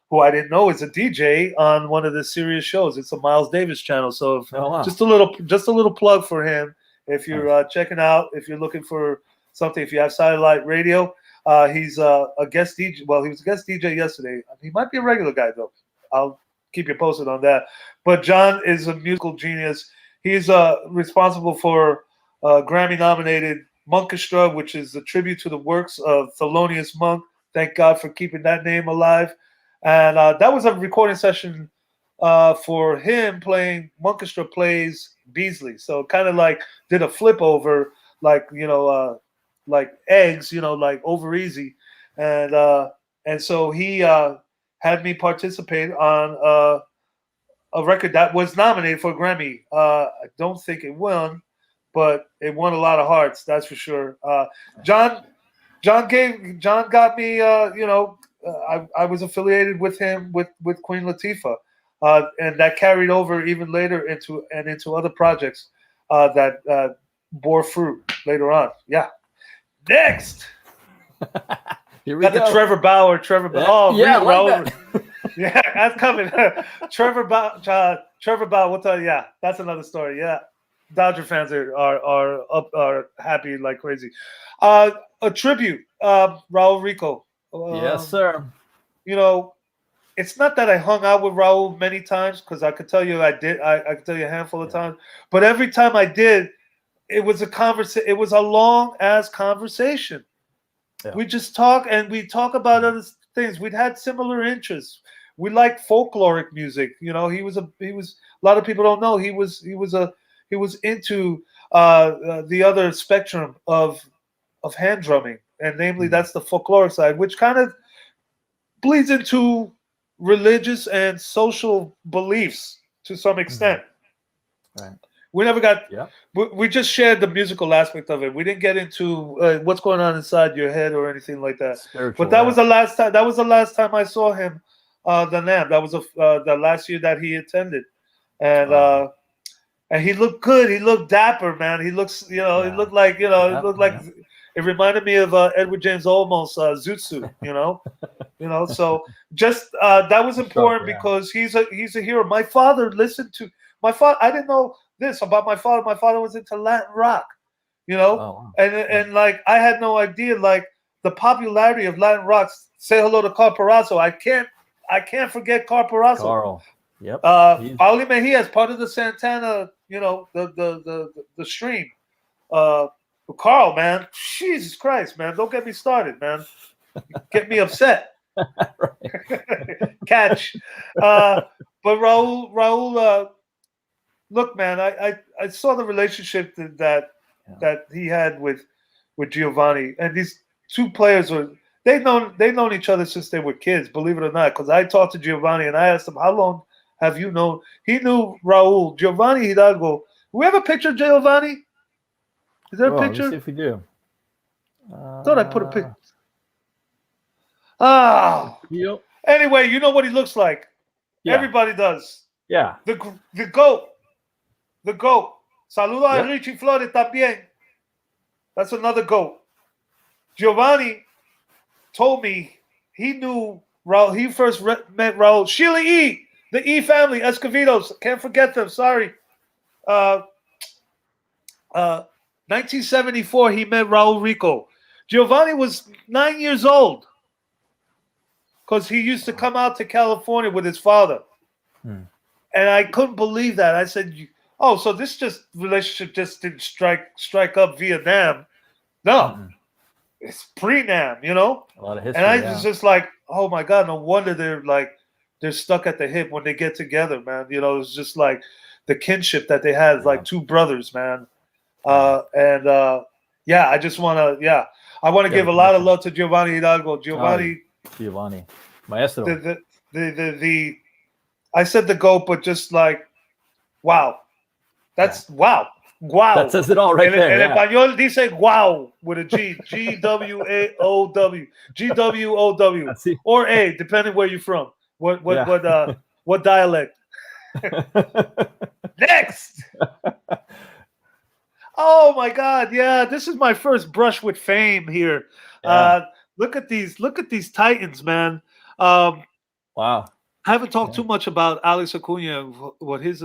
who I didn't know is a DJ on one of the Sirius shows. It's a Miles Davis channel. So just a little plug for him. If you're checking out, if you're looking for something, if you have satellite radio, he's a guest DJ. Well, he was a guest DJ yesterday. He might be a regular guy though. I'll keep you posted on that. But John is a musical genius. He's responsible for Grammy-nominated 𝗟𝗡𝗢𝗏, which is a tribute to the works of Thelonious Monk. Thank God for keeping that name alive. And that was a recording session for him playing 𝗟𝗡𝗢𝗏 plays Beasley. So kind of like did a flip over, like, like eggs, like over easy. And so he had me participate on a record that was nominated for a Grammy. I don't think it won, but it won a lot of hearts, that's for sure. John got me, I was affiliated with him with Queen Latifah, and that carried over even later into other projects that bore fruit later on. Yeah. Next, Here we got go. the 𝗟𝗏 𝗦𝗧𝗢𝗏. Oh, yeah, Raul. like Yeah, that's coming. 𝗟𝗏 𝗦𝗧𝗢𝗏. Yeah, that's another story. Yeah, Dodger fans are happy like crazy. A tribute, Raul Rico. yes, sir. It's not that I hung out with Raul many times, because I could tell you I did. I could tell you a handful of times, but every time I did, it was a conversation. It was a long ass conversation. Yeah. We just talk, and we talk about other things. We'd had similar interests. We liked folkloric music. He was a lot of people don't know he was into the other spectrum of hand drumming, and namely that's the folkloric side, which kind of bleeds into religious and social beliefs to some extent. Right. We never got. Yeah. We just shared the musical aspect of it. We didn't get into what's going on inside your head or anything like that. Spiritual, but that was the last time. That was the last time I saw him. The NAMM. That was the last year that he attended, and he looked good. He looked dapper, man. He looks, He looked like, It looked like. It reminded me of Edward James Olmos' Zoot Suit. So just that was important because he's a hero. My father listened to my father. I didn't know this about my father. My father was into Latin rock, and like I had no idea like the popularity of Latin rock. Say hello to 𝗟𝗏 𝗦𝗧𝗢𝗏. I can't forget 𝗟𝗏 𝗦𝗧𝗢𝗏. Carl. Yep. Pauli Mejias, part of the Santana, the stream. Carl, man, Jesus Christ, man, don't get me started, man. Get me upset. Catch. But Raul, look, man, I saw the relationship that he had with Giovanni, and these two players they've known each other since they were kids, believe it or not. Because I talked to Giovanni and I asked him, how long have you known? He knew Raul. Giovanni Hidalgo. We have a picture of Giovanni? Is there a picture? Let's see if we do. Thought I put a picture. Yep. Anyway, you know what he looks like. Yeah. Everybody does. Yeah. The GOAT. The GOAT. Saludo a Richie Flores también. That's another GOAT. Giovanni told me he knew Raul. He first met Raul. Sheila E. The E family, Escovedos. Can't forget them. Sorry. 1974, he met Raul Rico. Giovanni was 9 years old because he used to come out to California with his father. And I couldn't believe that. I said, oh, so this relationship just didn't strike up via NAMM. No, it's pre-NAMM, A lot of history. And I was just like, oh my God, no wonder they're stuck at the hip when they get together, man. It's just like the kinship that they had, like two brothers, man. I just want to, I want to give a lot of love to Giovanni Hidalgo. Giovanni, Maestro. I said the GOAT, but just like, wow. That's wow. Wow. That says it all right there. En español dice wow with a G. G-W-A-O-W. G-W-O-W. Or A, depending where you're from. What dialect? Next. Oh my God! Yeah, this is my first brush with fame here. Look at these Titans, man. Wow. I haven't talked too much about Alex Acuna. What his,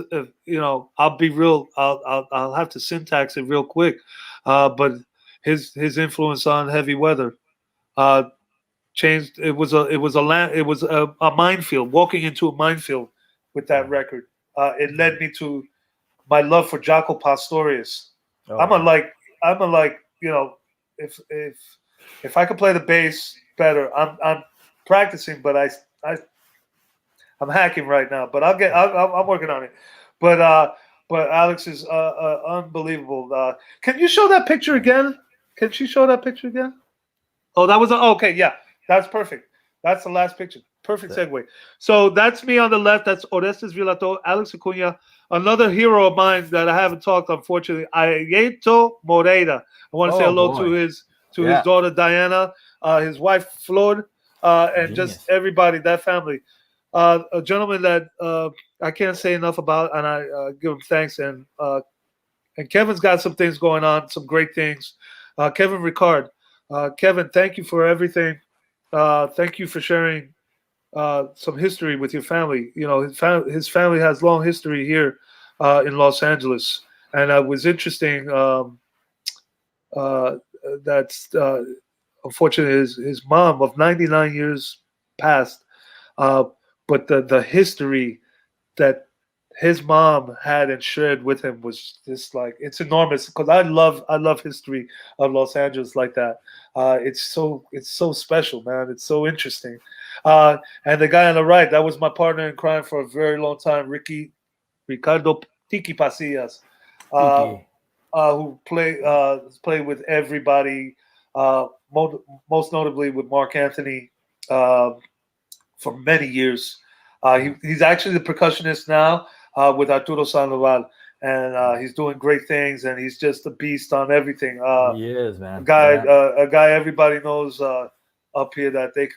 I'll be real. I'll have to syntax it real quick. But his influence on Heavy Weather changed. It was a minefield. Walking into a minefield with that record. It led me to my love for Jaco Pastorius. Oh, I'm a like, if I could play the bass better, I'm practicing, but I'm hacking right now, but I'm working on it. But Alex is unbelievable. Can you show that picture again? Can she show that picture again? Oh, that was okay. Yeah, that's perfect. That's the last picture. Perfect segue. So that's me on the left. That's Orestes ภิľaťov, Alex Acuna. Another hero of mine that I haven't talked, unfortunately, 𝗟𝗣𝗢𝗘𝗦. I want to say hello to his daughter Diana, his wife Flor, and just everybody, that family. A gentleman that I can't say enough about, and I give him thanks. And Kevin's got some things going on, some great things. Kevin Ricard, Kevin, thank you for everything. Thank you for sharing some history with your family. His family has long history here in Los Angeles, and it was interesting. That's unfortunately his mom of 99 years passed. But the history that his mom had and shared with him was just like, it's enormous, because I love history of Los Angeles like that. It's so special, man. It's so interesting. And the guy on the right, that was my partner in crime for a very long time, Ricardo Tiki Pasillas, who played with everybody, most notably with Mark Anthony. For many years. He's actually the percussionist now with Arturo Sandoval, and he's doing great things, and he's just a beast on everything. He is, man. A guy everybody knows up here that they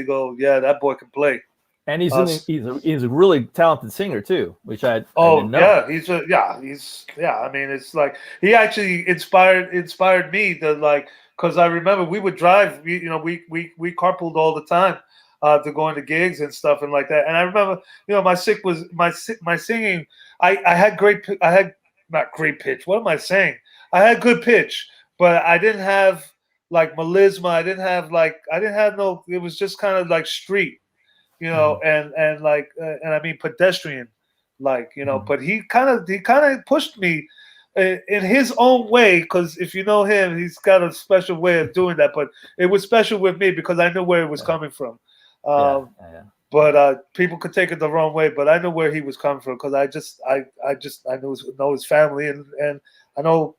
go, yeah, that boy can play. And he's a really talented singer too, which I didn't know. I mean, it's like he actually inspired me to, like, because I remember we would drive, we carpooled all the time. To going to gigs and stuff and like that. And I remember, my singing. I had not great pitch. What am I saying? I had good pitch, but I didn't have like melisma. I didn't have no. It was just kind of like street, and I mean pedestrian, like But he kind of pushed me in his own way, because if you know him, he's got a special way of doing that. But it was special with me because I knew where it was coming from. But people could take it the wrong way. But I know where he was coming from, because I know his family, and I know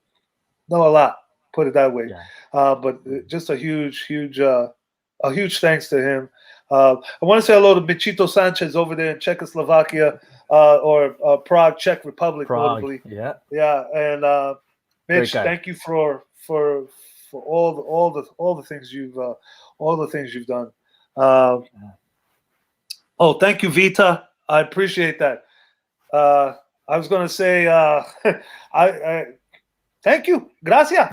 a lot. Put it that way. But just a huge thanks to him. I want to say hello to Michito Sanchez over there in Czechoslovakia, or Prague, Czech Republic, notably. Yeah. And Mitch, thank you for all the things you've done. Thank you, Vita. I appreciate that. I was going to say, I thank you, gracias.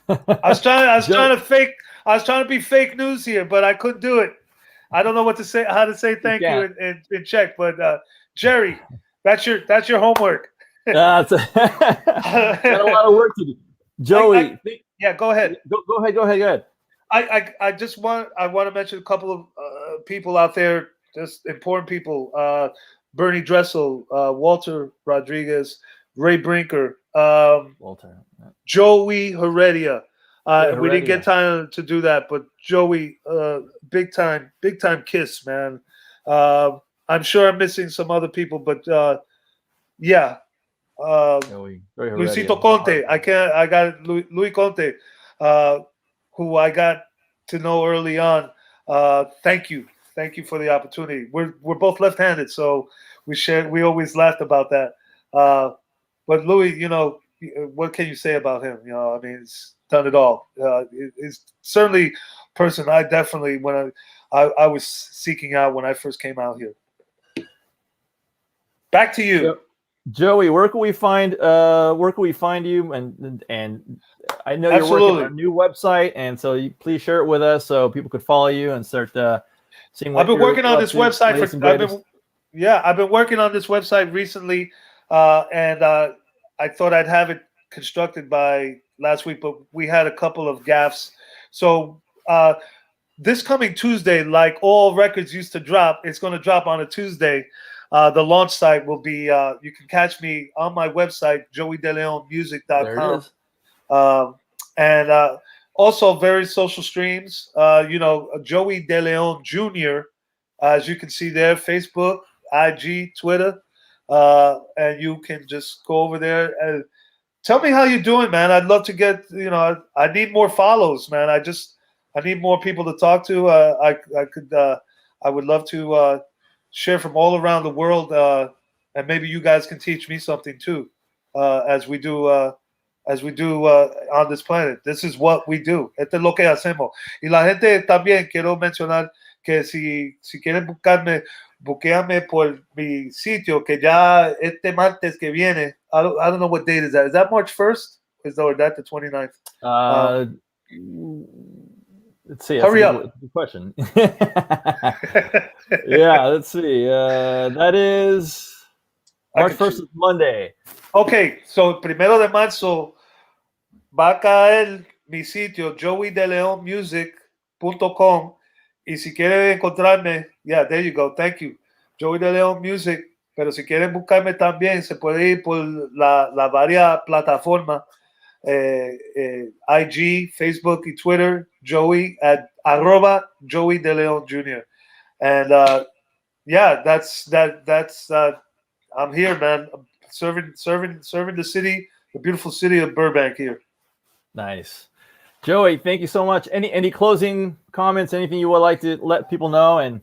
I was trying to be fake news here, but I couldn't do it. I don't know how to say thank you in Czech, but Jerry, that's your homework. Got a lot of work to do. Joey, go ahead. Go ahead. I want to mention a couple of people out there, just important people. Bernie Dressel, Walter Rodriguez, Ray Brinker, Joey Heredia. We didn't get time to do that, but Joey, big time kiss, man. I'm sure I'm missing some other people, but Luisito Conte. I got Luis Conte, who I got to know early on. Thank you for the opportunity. We're both left-handed, so we always laughed about that. But Louis, what can you say about him? I mean, he's done it all. He's certainly a person I definitely, when I was seeking out when I first came out here. Back to you. Joey, where can we find you? And I know you're working on a new website, and so please share it with us so people could follow you and start seeing I've what been working on this website latest and for. greatest. I've been working on this website recently, and I thought I'd have it constructed by last week, but we had a couple of gaffes. So this coming Tuesday, like all records used to drop, it's going to drop on a Tuesday. The launch site will be. You can catch me on my website, 𝗟𝗣𝗢𝗘𝗦music.com, and also various social streams. Joey De Leon Jr. As you can see there, Facebook, IG, Twitter, and you can just go over there and tell me how you're doing, man. I'd love to get. I need more follows, man. I need more people to talk to. I would love to share from all around the world, and maybe you guys can teach me something too, as we do on this planet. This is what we do. Esto es lo que hacemos. Y la gente también quiero mencionar que si quieren buquéame por mi sitio, que ya este martes que viene. I don't know what date is that. Is that March 1st? Or that the 29th? Let's see. Hurry up. Good question. Yeah, let's see. That is March 1st is Monday. Okay, so 1 de marzo va a caer mi sitio 𝗟𝗣𝗢𝗘𝗦.com, y si quieren encontrarme, there you go, thank you, Joey De Leon Music, pero si quieren buscarme también se puede ir por la varias plataformas, IG, Facebook y Twitter, Joey at @Joey De Leon Jr. And that's I'm here, man. I'm serving the city, the beautiful city of Burbank here. Nice. Joey, thank you so much. Any closing comments, anything you would like to let people know? And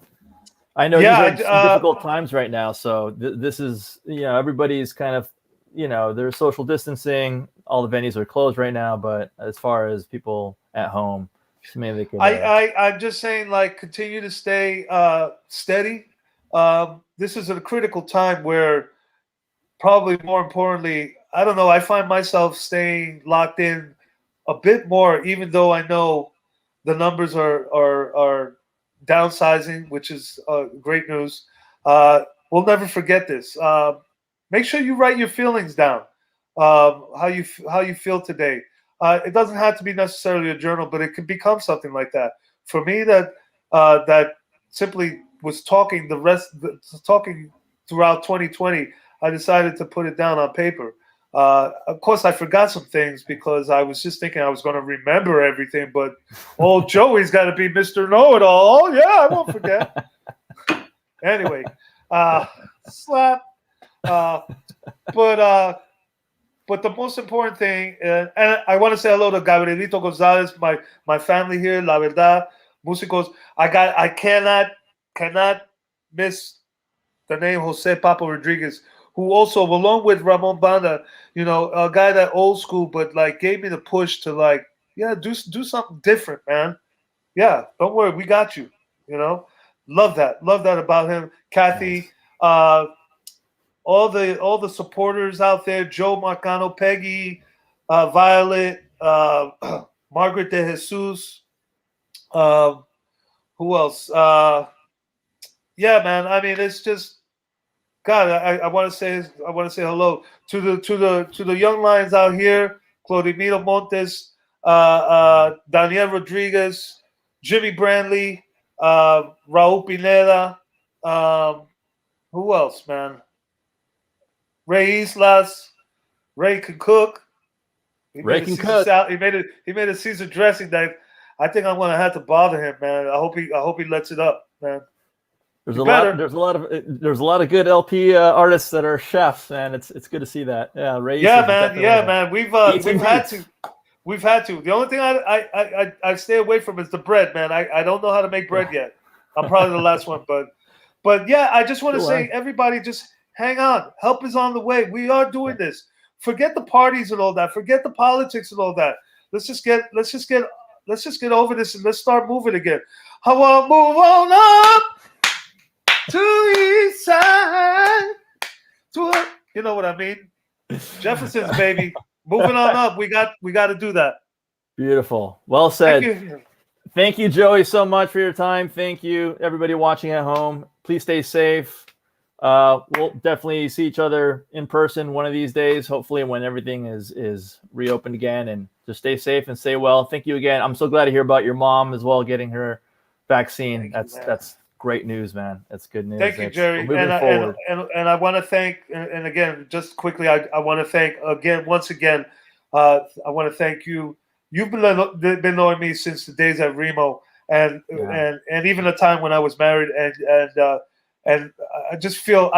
I know these are difficult times right now, so this is, everybody's kind of, there's social distancing. All the venues are closed right now, but as far as people at home, maybe they could. I'm just saying, like, continue to stay steady. This is a critical time where, probably more importantly, I don't know, I find myself staying locked in a bit more, even though I know the numbers are downsizing, which is great news. We'll never forget this. Make sure you write your feelings down. How you feel today. It doesn't have to be necessarily a journal, but it can become something like that. For me, that simply was talking talking throughout 2020. I decided to put it down on paper. Of course, I forgot some things because I was just thinking I was going to remember everything. But old Joey's got to be Mr. Know-It-All. Oh, yeah, I won't forget. Anyway, slap. But the most important thing, and I want to say hello to 𝗟𝗣𝗢𝗘𝗦 Gonzalez, my family here, La Verdad, Músicos. I cannot miss the name Jose Papa Rodriguez, who also, along with Ramon Banda, a guy that old school, but like gave me the push to do something different, man. Yeah, don't worry, we got you. Love that about him. Kathy, nice. All the supporters out there, Joe Marcano, Peggy, Violet, Margaret De Jesus. Who else? Yeah, man. I mean, it's just, God. I want to say hello to the young lions out here: 𝗟𝗣𝗢𝗘𝗦 Montes, Daniel Rodriguez, Jimmy Brandley, Raul Pineda. Who else, man? Ray Islas, Ray can cook. He made a Caesar dressing that I think I'm gonna have to bother him, man. I hope he lets it up, man. There's a lot of good LP artists that are chefs, and it's good to see that. Yeah, Ray. Yeah, man. We've had to. The only thing I stay away from is the bread, man. I don't know how to make bread yet. I'm probably the last one, but yeah, I just want to say, everybody, just hang on. Help is on the way. We are doing this. Forget the parties and all that. Forget the politics and all that. Let's just get over this and let's start moving again. I want to move on up to the east side. You know what I mean? Jefferson's, baby. Moving on up. We got to do that. Beautiful. Well said. Thank you, Joey, so much for your time. Thank you, everybody watching at home. Please stay safe. We'll definitely see each other in person one of these days, hopefully when everything is reopened again. And just stay safe and stay well. Thank you again. I'm so glad to hear about your mom as well getting her vaccine. That's great news, man. That's good news. Thank you, Jerry. And I want to thank, and again, just quickly, I want to thank once again, I want to thank you. You've been knowing me since the days at Remo, and even the time when I was married, and I just feel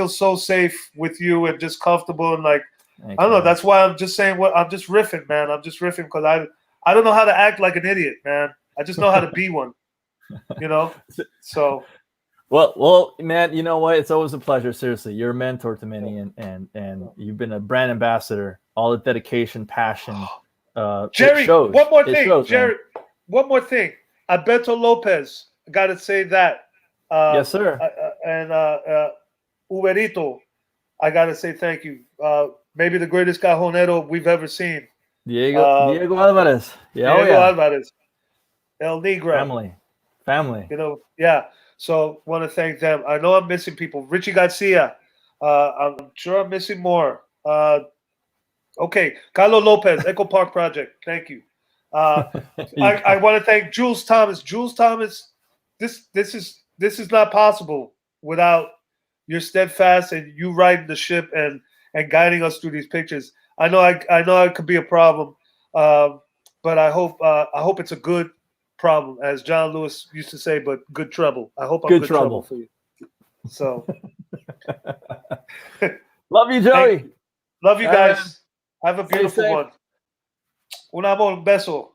so safe with you and just comfortable, and like I don't know. That's why I'm just saying what I'm just riffing, man. I'm just riffing because I don't know how to act like an idiot, man. I just know how to be one, you know. So. Well, man, you know what? It's always a pleasure. Seriously, you're a mentor to many, and you've been a brand ambassador. All the dedication, passion. Jerry, one more thing. Jerry, one more thing. 𝗟𝗣𝗘𝗬 𝗟𝗑. I gotta say that. Yes, sir. And 𝗟𝗑𝗢𝗓𝗘. I gotta say thank you. Maybe the greatest cajonero we've ever seen. Diego Alvarez. Yeah, Diego Alvarez. El Negro. Family. You know, yeah. So want to thank them. I know I'm missing people. Richie Garcia. I'm sure I'm missing more. Okay, Carlos Lopez, Echo Park Project. Thank you. I want to thank Jules Thomas. Jules Thomas, this is not possible without your steadfast and you riding the ship and guiding us through these pictures. I know it could be a problem, but I hope it's a good problem, as John Lewis used to say. But good trouble. I hope I'm good trouble for you. So, love you, Joey. Love you guys. Have a beautiful one. Un amor, un beso.